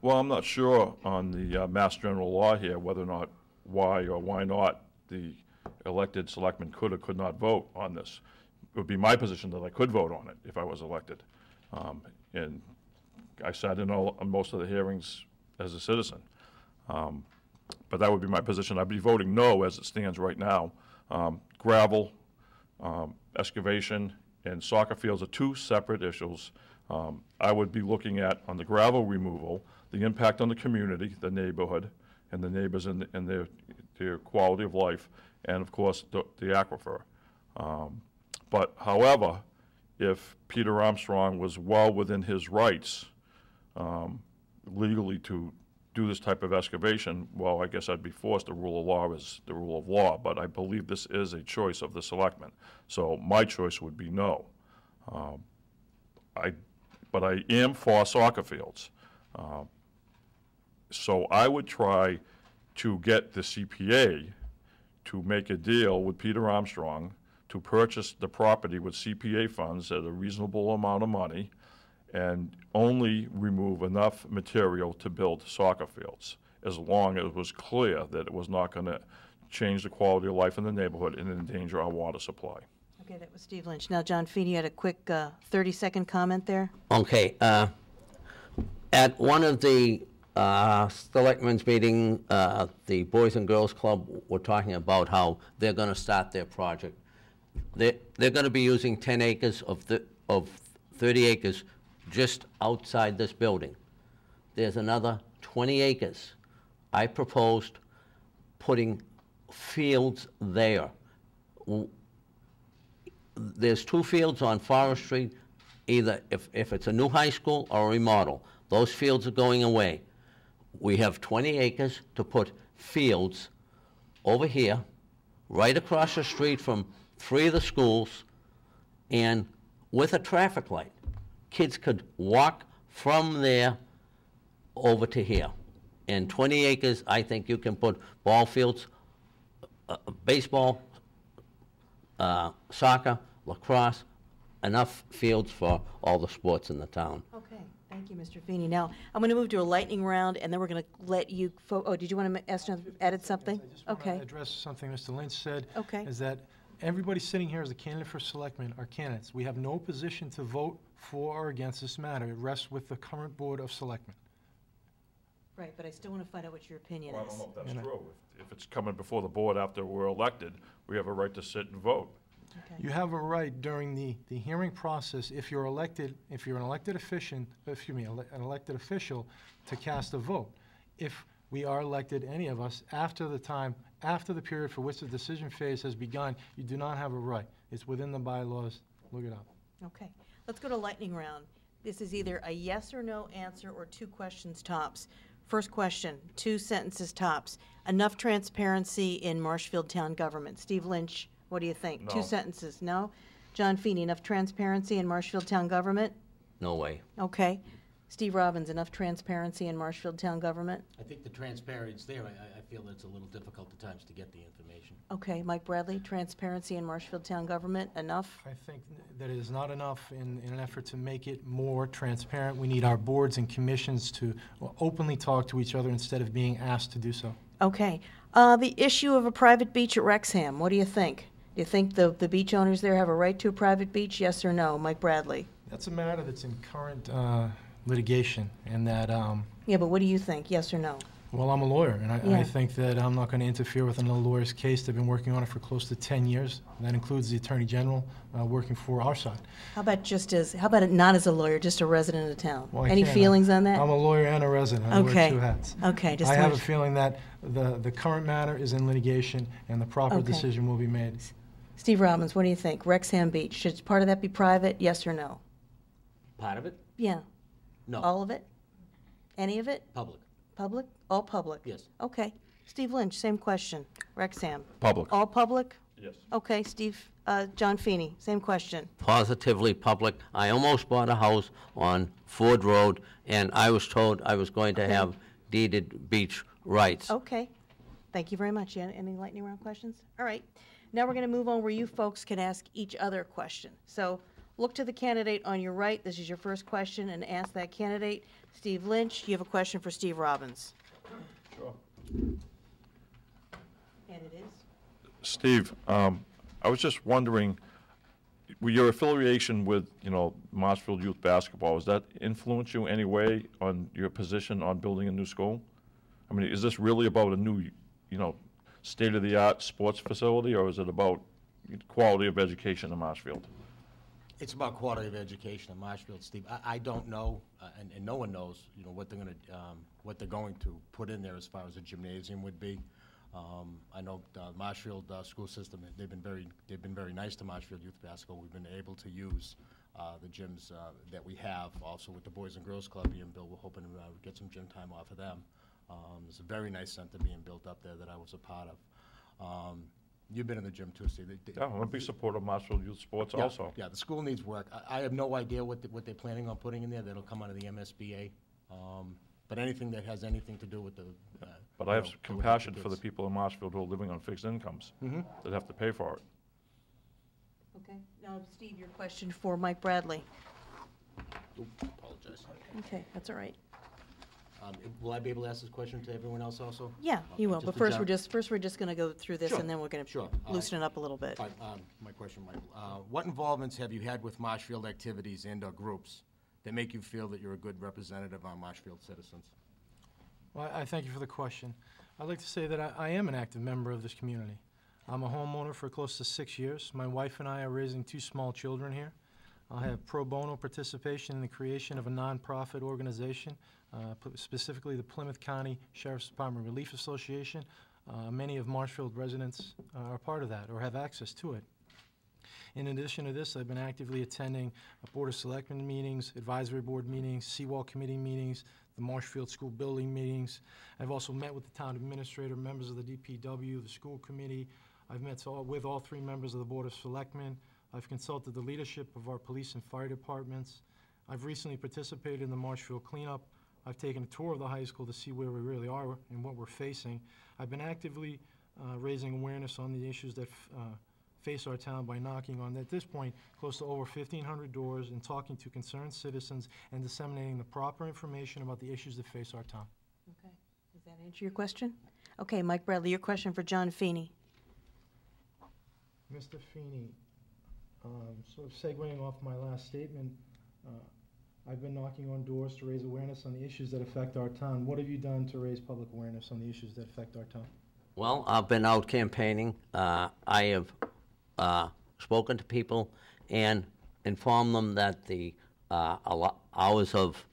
Well, I'm not sure on the Mass General Law here whether or not why or why not the elected selectmen could or could not vote on this. It would be my position that I could vote on it if I was elected. And I sat in on most of the hearings as a citizen. But that would be my position. I'd be voting no as it stands right now. Gravel, excavation, and soccer fields are two separate issues. I would be looking at, on the gravel removal, the impact on the community, the neighborhood, and the neighbors and their quality of life, and of course the aquifer. But however, if Peter Armstrong was well within his rights legally to do this type of excavation, well, I guess I'd be forced. The rule of law is the rule of law, but I believe this is a choice of the selectmen. So my choice would be no. But I am for soccer fields. So I would try to get the CPA to make a deal with Peter Armstrong to purchase the property with CPA funds at a reasonable amount of money and only remove enough material to build soccer fields, as long as it was clear that it was not going to change the quality of life in the neighborhood and endanger our water supply. Okay, that was Steve Lynch. Now, John Feeney, you had a quick 30-second comment there. Okay. At one of the selectmen's meeting, the Boys and Girls Club were talking about how they're going to start their project. They're going to be using 10 acres of 30 acres just outside this building. There's another 20 acres. I proposed putting fields there. There's 2 fields on Forest Street, either if it's a new high school or a remodel. Those fields are going away. We have 20 acres to put fields over here, right across the street from 3 of the schools, and with a traffic light. Kids could walk from there over to here. And 20 acres, I think you can put ball fields, baseball, soccer, lacrosse, enough fields for all the sports in the town. Okay, thank you, Mr. Feeney. Now, I'm going to move to a lightning round, and then we're going to let you, oh, did you want to add something? I just want Okay. to address something Mr. Lynch said. Okay. Is that everybody sitting here as a candidate for selectmen are candidates. We have no position to vote for or against this matter. It rests with the current Board of Selectmen. Right, but I still want to find out what your opinion Well, I is. don't know if that's true. If it's coming before the board after we're elected, we have a right to sit and vote. Okay. You have a right during the hearing process, if you're elected, if you're an elected official, an elected official, to cast a vote. If we are elected, any of us, after the period for which the decision phase has begun, you do not have a right. It's within the bylaws. Look it up. Okay, let's go to lightning round. This is either a yes or no answer or 2 questions tops. First question, 2 sentences tops. Enough transparency in Marshfield town government. Steve Lynch, what do you think? No. 2 sentences, no? John Feeney, enough transparency in Marshfield town government? No way. Okay. Steve Robbins, enough transparency in Marshfield town government? I think the transparency's there. I feel it's a little difficult at times to get the information. Okay, Mike Bradley, transparency in Marshfield town government, enough? I think that it is not enough in an effort to make it more transparent. We need our boards and commissions to openly talk to each other instead of being asked to do so. Okay. The issue of a private beach at Wrexham, what do you think? Do you think the beach owners there have a right to a private beach, yes or no? Mike Bradley? That's a matter that's in current litigation, and that, Yeah, but what do you think, yes or no? well, I'm a lawyer, and Yeah. I think that I'm not going to interfere with another lawyer's case. They've been working on it for close to 10 years. That includes the Attorney General working for our side. How about it not as a lawyer, just a resident of town? Well, I Any can't. feelings on that? I'm a lawyer and a resident. I Okay. wear 2 hats. Okay, just I to have a make- feeling that the current matter is in litigation, and the proper Okay. decision will be made. Steve Robbins, what do you think? Wrexham Beach, should part of that be private, yes or no? Part of it? Yeah. No. All of it? Any of it? Public. Public? All public? Yes. Okay. Steve Lynch, same question. Wrexham. Public. All public? Yes. Okay, Steve, John Feeney, same question. Positively public. I almost bought a house on Ford Road, and I was told I was going to have deeded beach rights. Okay, thank you very much. Any lightning round questions? All right, now we're going to move on where you folks can ask each other a question. So look to the candidate on your right. This is your first question, and ask that candidate. Steve Lynch, you have a question for Steve Robbins. Sure. And it is? Steve, I was just wondering, your affiliation with, Marshfield Youth Basketball, does that influence you any way on your position on building a new school? I mean, is this really about a new, state-of-the-art sports facility, or is it about quality of education in Marshfield? It's about quality of education in Marshfield, Steve. I don't know, and no one knows, what they're going to put in there as far as a gymnasium would be. I know Marshfield school system, they've been very nice to Marshfield Youth Basketball. We've been able to use the gyms that we have, also with the Boys and Girls Club being built. We're hoping to get some gym time off of them. There's a very nice center being built up there that I was a part of. You've been in the gym too, Steve. Yeah, I'm a big supporter of Marshfield Youth Sports also. Yeah, the school needs work. I have no idea what they're planning on putting in there. That'll come out of the MSBA. But anything that has anything to do with the... But I have compassion for the people in Marshfield who are living on fixed incomes that have to pay for it. Okay, now Steve, your question for Mike Bradley. Apologize. Okay, that's all right. Will I be able to ask this question to everyone else also? Yeah, you will, just but to first jump- we're just going to go through this, Sure, and then we're going to sure. loosen it up a little bit. All right, my question, Michael. What involvements have you had with Marshfield activities and/or groups that make you feel that you're a good representative on Marshfield citizens? Well, I thank you for the question. I'd like to say that I am an active member of this community. I'm a homeowner for close to 6 years. My wife and I are raising 2 small children here. I have pro bono participation in the creation of a nonprofit organization, specifically the Plymouth County Sheriff's Department Relief Association. Many of Marshfield residents are part of that or have access to it. In addition to this, I've been actively attending Board of Selectmen meetings, advisory board meetings, Seawall Committee meetings, the Marshfield School Building meetings. I've also met with the town administrator, members of the DPW, the school committee. I've met with all 3 members of the Board of Selectmen. I've consulted the leadership of our police and fire departments. I've recently participated in the Marshfield cleanup. I've taken a tour of the high school to see where we really are and what we're facing. I've been actively raising awareness on the issues that face our town by knocking on, at this point, close to over 1,500 doors and talking to concerned citizens and disseminating the proper information about the issues that face our town. Okay, does that answer your question? Okay, Mike Bradley, your question for John Feeney. Mr. Feeney, sort of segueing off my last statement, I've been knocking on doors to raise awareness on the issues that affect our town. What have you done to raise public awareness on the issues that affect our town? Well, I've been out campaigning. I have spoken to people and informed them that the hours of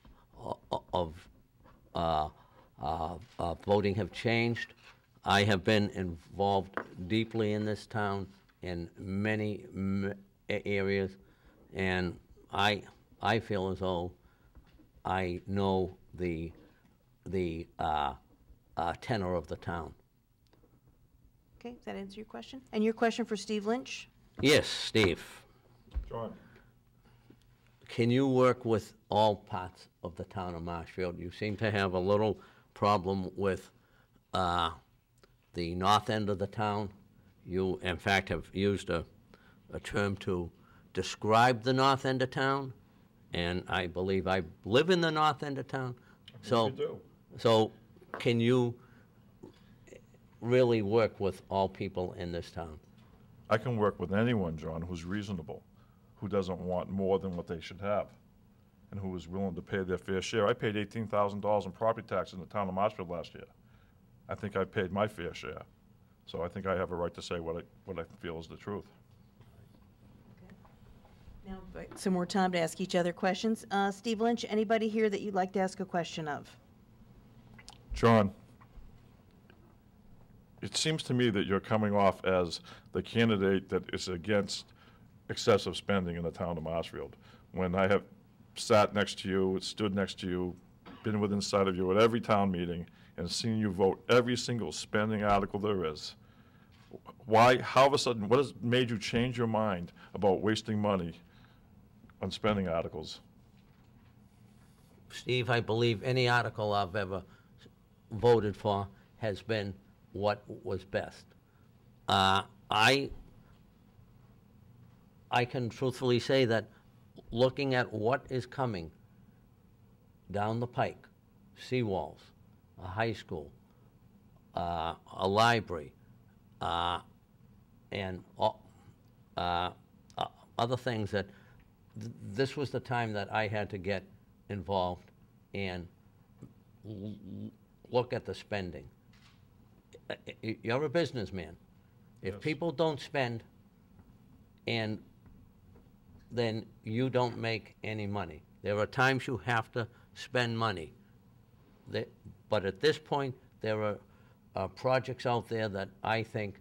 voting have changed. I have been involved deeply in this town in many areas, and I feel as though I know the tenor of the town. Okay, does that answer your question? And your question for Steve Lynch? Yes, Steve. John. Can you work with all parts of the town of Marshfield? You seem to have a little problem with the north end of the town. You, in fact, have used a term to describe the north end of town, and I believe I live in the north end of town. So, you do. So can you really work with all people in this town? I can work with anyone, John, who's reasonable, who doesn't want more than what they should have, and who is willing to pay their fair share. I paid $18,000 in property tax in the town of Marshfield last year. I think I paid my fair share. So I think I have a right to say what I feel is the truth. Now, some more time to ask each other questions. Steve Lynch, anybody here that you'd like to ask a question of? John, it seems to me that you're coming off as the candidate that is against excessive spending in the town of Marshfield. When I have sat next to you, stood next to you, been within sight of you at every town meeting, and seen you vote every single spending article there is, Why, how of a sudden, what has made you change your mind about wasting money on spending articles? Steve, I believe any article I've ever voted for has been what was best. I can truthfully say that looking at what is coming down the pike, seawalls, a high school, a library, and other things that this was the time that I had to get involved and look at the spending. You're a businessman. If Yes. people don't spend, and then you don't make any money. There are times you have to spend money. But at this point, there are projects out there that I think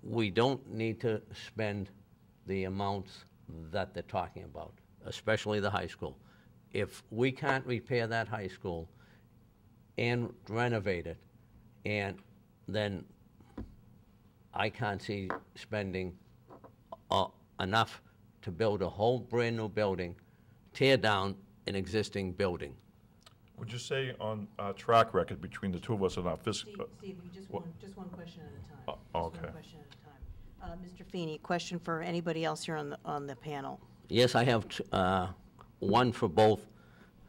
we don't need to spend the amounts that they're talking about, especially the high school. If we can't repair that high school and renovate it, and then I can't see spending enough to build a whole brand-new building, tear down an existing building. Would you say on our track record between the two of us and our fiscal? Steve, just What- one question at a time. Just okay. one question at a time. Mr. Feeney, question for anybody else here on the panel. Yes, I have one for both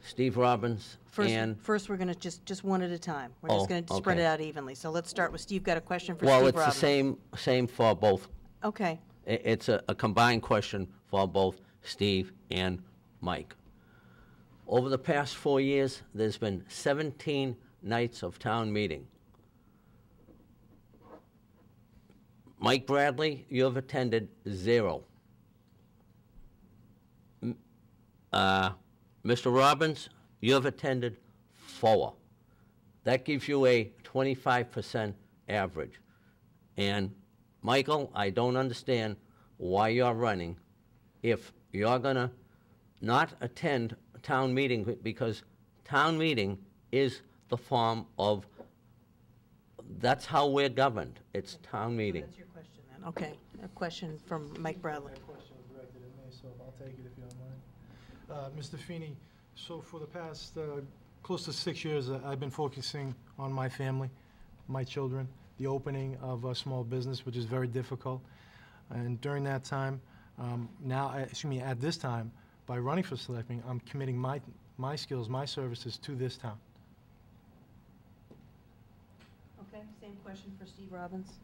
Steve Robbins and... First, we're going to just one at a time. We're Oh, just going to spread it okay. out evenly. So let's start with Steve. Got a question for Well, Steve it's the Robbins. same for both. Okay. It's a combined question for both Steve and Mike. Over the past 4 years, there's been 17 nights of town meeting. Mike Bradley, you have attended 0. Mr. Robbins, you have attended 4. That gives you a 25% average. And Michael, I don't understand why you're running if you're gonna not attend town meeting, because town meeting is the form of, that's how we're governed. It's town meeting. That's your question then. Okay. A question from Mike Bradley. My question was directed at me, so I'll take it if you don't mind. Mr. Feeney, so for the past close to 6 years, I've been focusing on my family, my children, the opening of a small business, which is very difficult. And during that time, at this time, by running for selectmen, I'm committing my skills, my services to this town. Okay. Same question for Steve Robbins.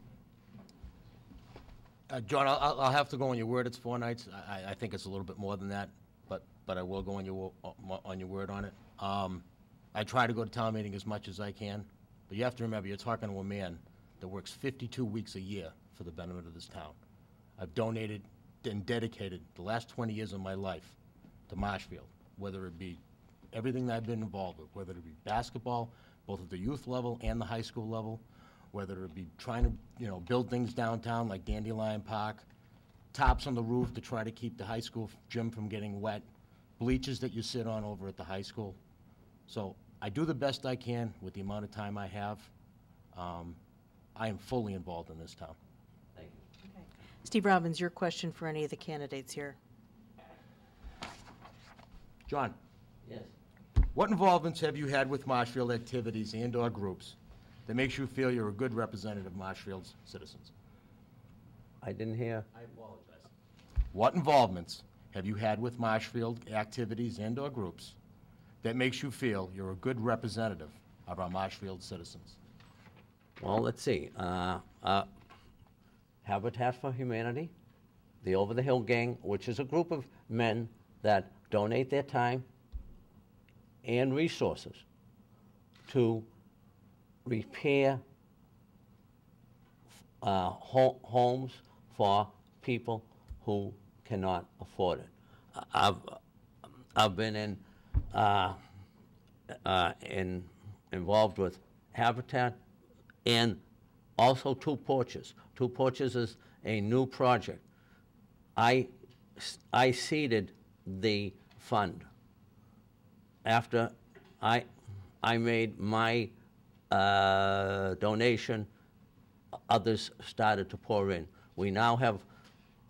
John, I'll have to go on your word, it's 4 nights. I think it's a little bit more than that, but I will go on your word on it. I try to go to town meeting as much as I can, but you have to remember, you're talking to a man that works 52 weeks a year for the benefit of this town. I've donated and dedicated the last 20 years of my life to Marshfield, whether it be everything that I've been involved with, whether it be basketball, both at the youth level and the high school level, whether it be trying to, build things downtown like Dandelion Park, tops on the roof to try to keep the high school gym from getting wet, bleachers that you sit on over at the high school. So I do the best I can with the amount of time I have. I am fully involved in this town. Thank you. Okay. Steve Robbins, your question for any of the candidates here. John, Yes. what involvements have you had with Marshfield activities and/or groups that makes you feel you're a good representative of Marshfield's citizens? I didn't hear. I apologize. What involvements have you had with Marshfield activities and/or groups that makes you feel you're a good representative of our Marshfield citizens? Well, let's see. Habitat for Humanity, the Over the Hill Gang, which is a group of men that donate their time and resources to repair homes for people who cannot afford it. I've been involved with Habitat and also Two Porches. Two Porches is a new project. I seeded the fund after I made my donation others started to pour in. We now have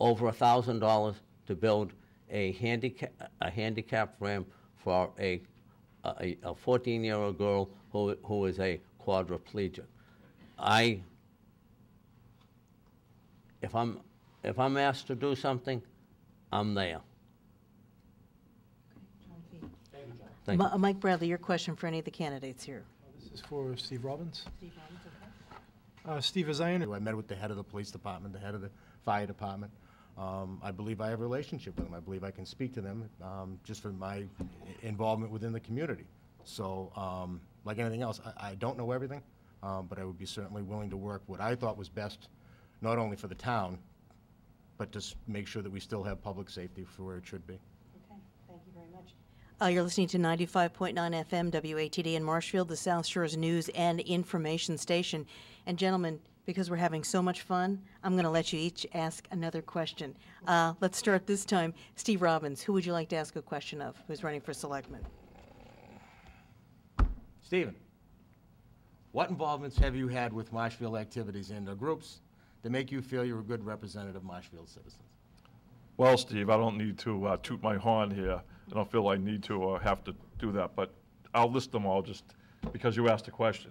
over $1,000 to build a handicap ramp for a 14-year-old girl who is a quadriplegic. If I'm asked to do something, I'm there. Thank you. Mike Bradley, your question for any of the candidates here. This is for Steve Robbins. Steve, as I understand, I met with the head of the police department, the head of the fire department. I believe I have a relationship with them. I believe I can speak to them just for my involvement within the community. So, like anything else, I don't know everything, but I would be certainly willing to work what I thought was best, not only for the town, but to make sure that we still have public safety for where it should be. Okay, thank you very much. You're listening to 95.9 FM WATD in Marshfield, the South Shore's news and information station. And gentlemen, because we're having so much fun, I'm going to let you each ask another question. Let's start this time. Steve Robbins, who would you like to ask a question of, who's running for selectman? Stephen, what involvements have you had with Marshfield activities and groups that make you feel you're a good representative of Marshfield citizens? Well, Steve, I don't need to toot my horn here. I don't feel I need to or have to do that, but I'll list them all just because you asked a question.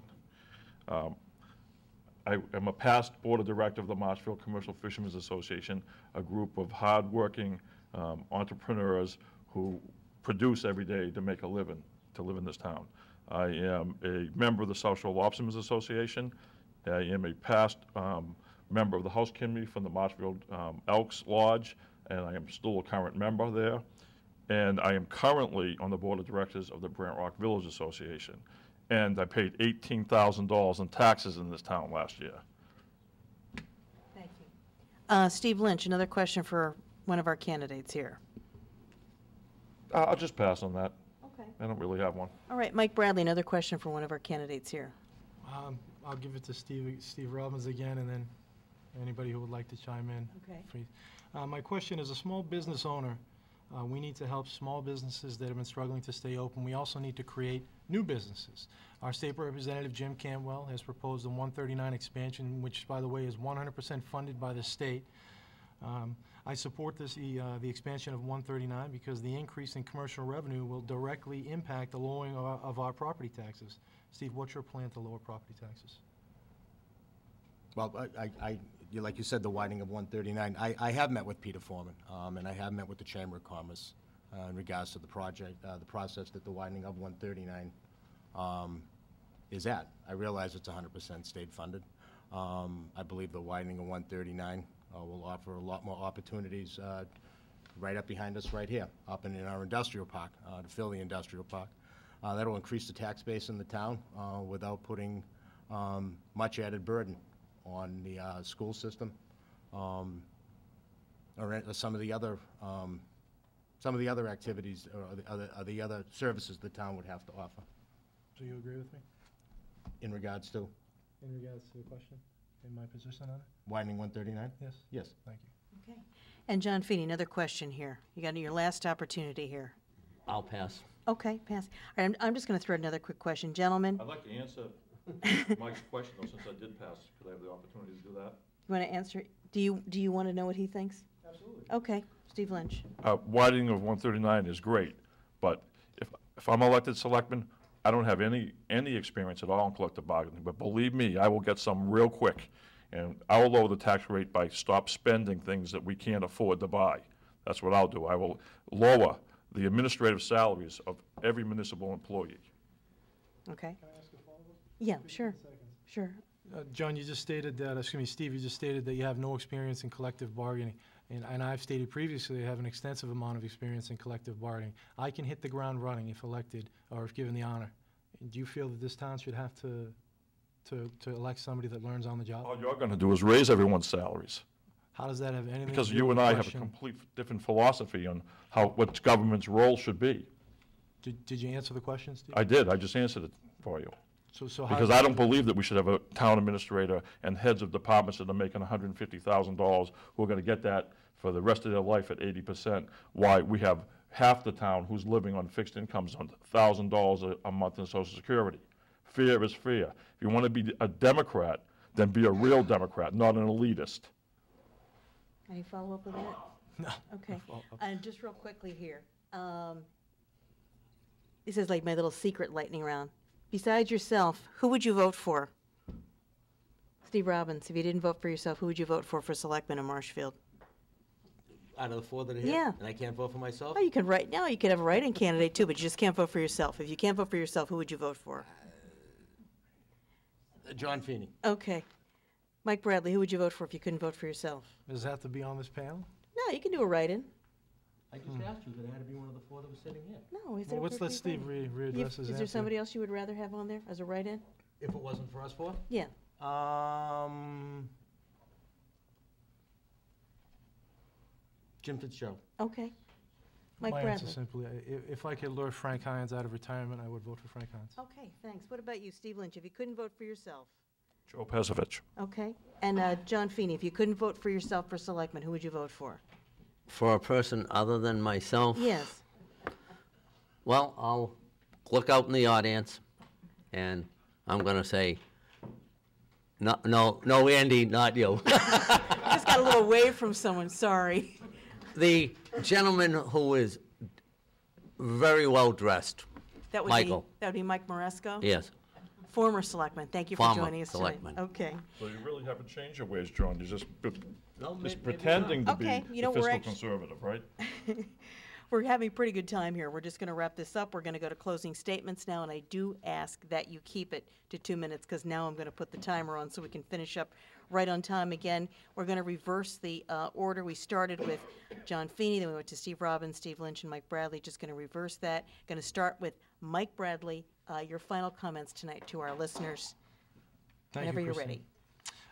I am a past board of director of the Marshfield Commercial Fishermen's Association, a group of hard-working entrepreneurs who produce every day to make a living, to live in this town. I am a member of the South Shore Lobstermen's Association. I am a past member of the House Committee from the Marshfield Elks Lodge, and I am still a current member there. And I am currently on the board of directors of the Brant Rock Village Association. And I paid $18,000 in taxes in this town last year. Thank you. Steve Lynch, another question for one of our candidates here. I'll just pass on that. Okay. I don't really have one. All right, Mike Bradley, another question for one of our candidates here. I'll give it to Steve Robbins again, and then anybody who would like to chime in. Okay. Please. My question is, a small business owner, we need to help small businesses that have been struggling to stay open. We also need to create new businesses. Our state representative, Jim Cantwell, has proposed a 139 expansion, which, by the way, is 100% funded by the state. I support the expansion of 139 because the increase in commercial revenue will directly impact the lowering of our property taxes. Steve, what's your plan to lower property taxes? Well, like you said, the widening of 139. I have met with Peter Foreman, and I have met with the Chamber of Commerce in regards to the project, the process that the widening of 139 is at. I realize it's 100% state funded. I believe the widening of 139 will offer a lot more opportunities right up behind us right here, up in our industrial park, to fill the industrial park. That'll increase the tax base in the town without putting much added burden on the school system, or some of the other activities or the other services the town would have to offer. So you agree with me? In regards to In regards to the question and my position on it? widening 139? Yes? Yes. Thank you. Okay. And John Feeney, another question here. You got your last opportunity here. I'll pass. Okay, pass. All right, I'm just going to throw another quick question. Gentlemen, I'd like to answer Mike's question, though, since I did pass. Could I have the opportunity to do that? you want to answer? Do you want to know what he thinks? Absolutely. Okay, Steve Lynch. Widening of 139 is great, but if I'm elected selectman, I don't have any experience at all in collective bargaining, but believe me, I will get some real quick, and I will lower the tax rate by stop spending things that we can't afford to buy. That's what I'll do. I will lower the administrative salaries of every municipal employee. Okay. Can I ask a follow-up? Yeah, sure, 15 seconds. sure. John, you just stated that, Steve, you just stated that you have no experience in collective bargaining. And I've stated previously I have an extensive amount of experience in collective bargaining. I can hit the ground running if elected or if given the honor. Do you feel that this town should have to elect somebody that learns on the job? All you're going to do is raise everyone's salaries. How does that have anything to do Because with you and the I have a question? complete different philosophy on what government's role should be. Did you answer the question, Steve? I did. I just answered it for you. So how Because I don't believe that we should have a town administrator and heads of departments that are making $150,000 who are going to get that for the rest of their life at 80%. Why we have half the town who's living on fixed incomes on $1,000 a month in Social Security. Fear is fear. If you want to be a Democrat, then be a real Democrat, not an elitist. Any follow-up with that? No. Okay. And just real quickly here, this is like my little secret lightning round. Besides yourself, who would you vote for? Steve Robbins, if you didn't vote for yourself, who would you vote for selectman in Marshfield? Out of the four that are here? Yeah. And I can't vote for myself? Oh, you can write, no, you could have a write-in candidate too, but you just can't vote for yourself. If you can't vote for yourself, who would you vote for? John Feeney. Okay. Mike Bradley, who would you vote for if you couldn't vote for yourself? Does that have to be on this panel? No, you can do a write-in. I just asked you that it had to be one of the four that was sitting here. No, is it Well, let's let appropriate Steve write-in? readdress his Is there answer. somebody else you would rather have on there as a write-in? If it wasn't for us four? Yeah. Jim Fitzgerald. Okay. Mike My answer Bradley. simply, if I could lure Frank Hines out of retirement, I would vote for Frank Hines. Okay, thanks. What about you, Steve Lynch? If you couldn't vote for yourself? Joe Pesovich. Okay. And John Feeney, if you couldn't vote for yourself for selectman, who would you vote for? For a person other than myself? Yes. Well, I'll look out in the audience, and I'm going to say, no, Andy, not you. Just got a little wave from someone, sorry. The gentleman who is very well dressed. That would Michael. That would be Mike Maresco? Yes. Former selectman. Thank you for Former joining us selectman. tonight. Okay. So you really haven't changed your ways, John. You're just No, pretending to Okay, be you know, the we're fiscal actu- conservative, right? We're having a pretty good time here. We're just going to wrap this up. We're going to go to closing statements now, and I do ask that you keep it to 2 minutes, because now I'm going to put the timer on so we can finish up right on time. Again, we're going to reverse the order. We started with John Feeney, then we went to Steve Robbins, Steve Lynch, and Mike Bradley. Just going to reverse that. Going to start with Mike Bradley. Your final comments tonight to our listeners. Thank you, Whenever you're Christine.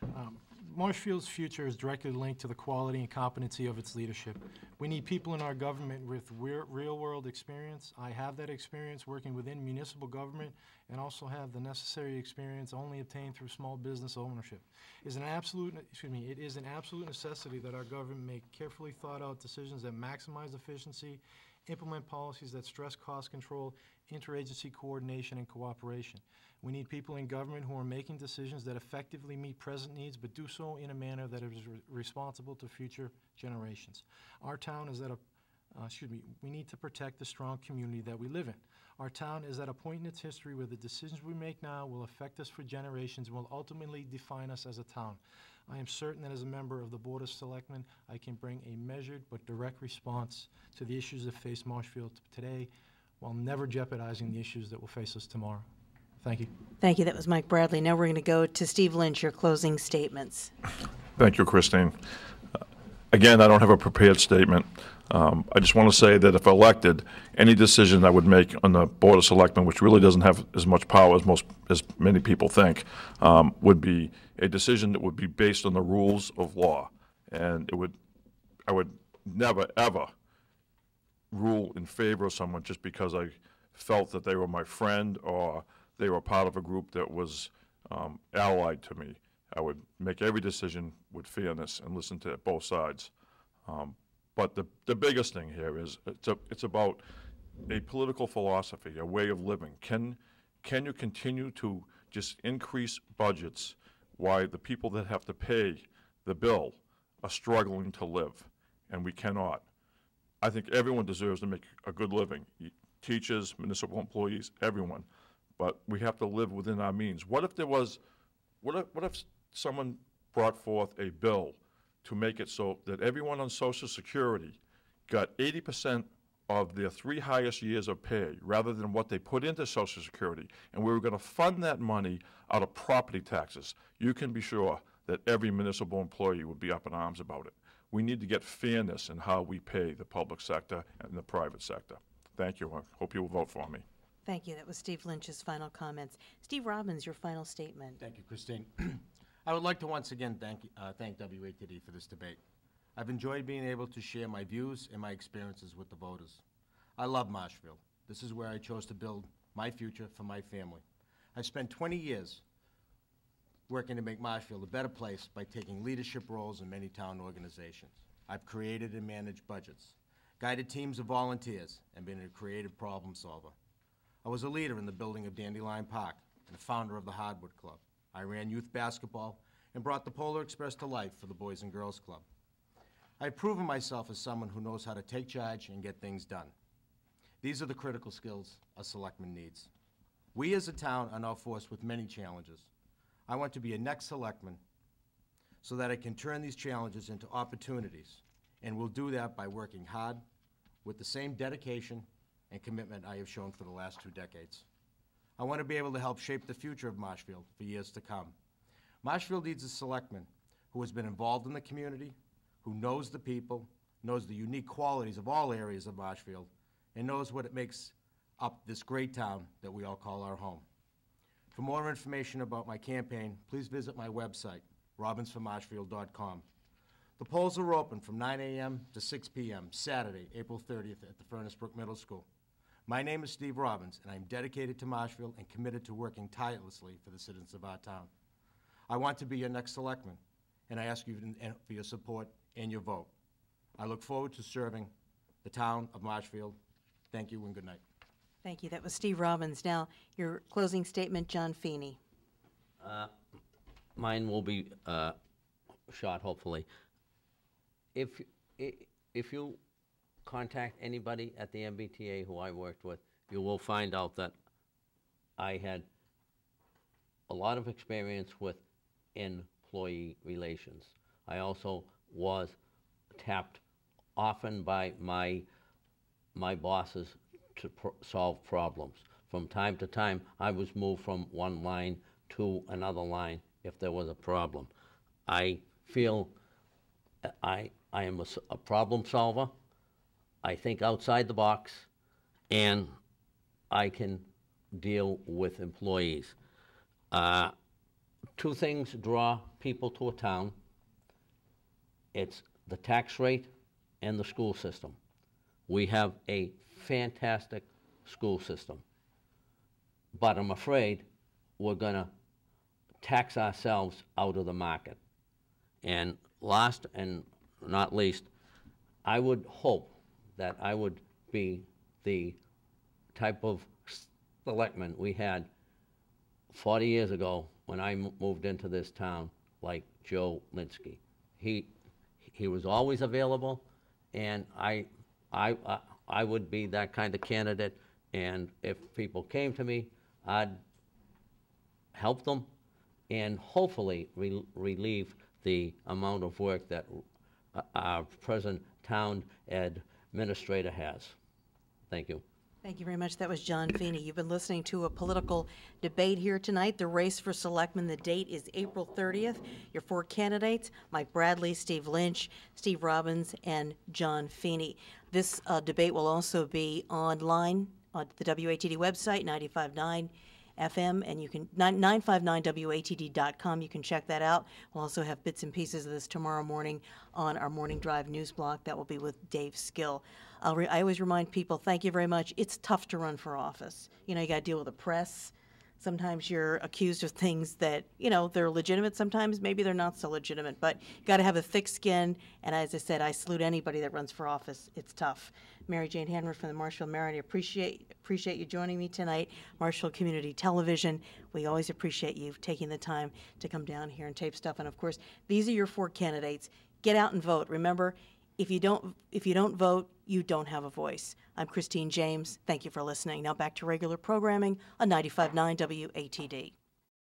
ready. Marshfield's future is directly linked to the quality and competency of its leadership. We need people in our government with real-world experience. I have that experience working within municipal government and also have the necessary experience only obtained through small business ownership. It is an absolute necessity that our government make carefully thought-out decisions that maximize efficiency, implement policies that stress cost control, interagency coordination, and cooperation. We need people in government who are making decisions that effectively meet present needs, but do so in a manner that is responsible to future generations. Our town is at a, we need to protect the strong community that we live in. Our town is at a point in its history where the decisions we make now will affect us for generations and will ultimately define us as a town. I am certain that as a member of the Board of Selectmen, I can bring a measured but direct response to the issues that face Marshfield today, while never jeopardizing the issues that will face us tomorrow. Thank you. Thank you. That was Mike Bradley. Now we're going to go to Steve Lynch, your closing statements. Thank you, Christine. Again, I don't have a prepared statement. I just want to say that if elected, any decision I would make on the Board of Selectmen, which really doesn't have as much power as many people think, would be a decision that would be based on the rules of law. And I would never, ever rule in favor of someone just because I felt that they were my friend or they were part of a group that was allied to me. I would make every decision with fairness and listen to both sides. But the biggest thing here is it's about a political philosophy, a way of living. Can you continue to just increase budgets while the people that have to pay the bill are struggling to live? And we cannot. I think everyone deserves to make a good living. Teachers, municipal employees, everyone. But we have to live within our means. What if there was, what if someone brought forth a bill to make it so that everyone on Social Security got 80% of their 3 highest years of pay rather than what they put into Social Security, and we were going to fund that money out of property taxes? You can be sure that every municipal employee would be up in arms about it. We need to get fairness in how we pay the public sector and the private sector. Thank you. I hope you will vote for me. Thank you. That was Steve Lynch's final comments. Steve Robbins, your final statement. Thank you, Christine. I would like to once again thank WATD for this debate. I've enjoyed being able to share my views and my experiences with the voters. I love Marshfield. This is where I chose to build my future for my family. I've spent 20 years working to make Marshfield a better place by taking leadership roles in many town organizations. I've created and managed budgets, guided teams of volunteers, and been a creative problem solver. I was a leader in the building of Dandelion Park and a founder of the Hardwood Club. I ran youth basketball and brought the Polar Express to life for the Boys and Girls Club. I've proven myself as someone who knows how to take charge and get things done. These are the critical skills a selectman needs. We as a town are now forced with many challenges. I want to be a next selectman so that I can turn these challenges into opportunities, and will do that by working hard with the same dedication and commitment I have shown for the last 2 decades. I want to be able to help shape the future of Marshfield for years to come. Marshfield needs a selectman who has been involved in the community, who knows the people, knows the unique qualities of all areas of Marshfield, and knows what it makes up this great town that we all call our home. For more information about my campaign, please visit my website, robinsformarshfield.com. The polls are open from 9 a.m. to 6 p.m. Saturday, April 30th at the Furnace Brook Middle School. My name is Steve Robbins, and I'm dedicated to Marshfield and committed to working tirelessly for the citizens of our town. I want to be your next selectman, and I ask you for your support and your vote. I look forward to serving the town of Marshfield. Thank you and good night. Thank you. That was Steve Robbins. Now, your closing statement, John Feeney. Mine will be short, hopefully. If you contact anybody at the MBTA who I worked with, you will find out that I had a lot of experience with employee relations. I also was tapped often by my bosses to solve problems. From time to time, I was moved from one line to another line if there was a problem. I feel I am a problem solver. I think outside the box, and I can deal with employees. 2 things draw people to a town. It's the tax rate and the school system. We have a fantastic school system, but I'm afraid we're going to tax ourselves out of the market. And last and not least, I would hope that I would be the type of selectman we had 40 years ago when I moved into this town, like Joe Linsky. He was always available, and I would be that kind of candidate, and if people came to me, I'd help them and hopefully relieve the amount of work that our present town administrator has. Thank you. Thank you very much. That was John Feeney. You've been listening to a political debate here tonight. The race for selectmen, the date is April 30th. Your 4 candidates, Mike Bradley, Steve Lynch, Steve Robbins, and John Feeney. This debate will also be online on the WATD website, 95.9 FM, and you can 959watd.com. You can check that out. We'll also have bits and pieces of this tomorrow morning on our Morning Drive news block. That will be with Dave Skill. I always remind people, thank you very much. It's tough to run for office. You know, you got to deal with the press. Sometimes you're accused of things that, you know, they're legitimate. Sometimes maybe they're not so legitimate, but you got to have a thick skin. And as I said, I salute anybody that runs for office. It's tough. Mary Jane Hanron from the Marshfield Mariner, appreciate you joining me tonight. Marshfield Community Television, we always appreciate you taking the time to come down here and tape stuff. And of course, these are your 4 candidates. Get out and vote. Remember, if you don't vote, you don't have a voice. I'm Christine James. Thank you for listening. Now back to regular programming on 95.9 WATD.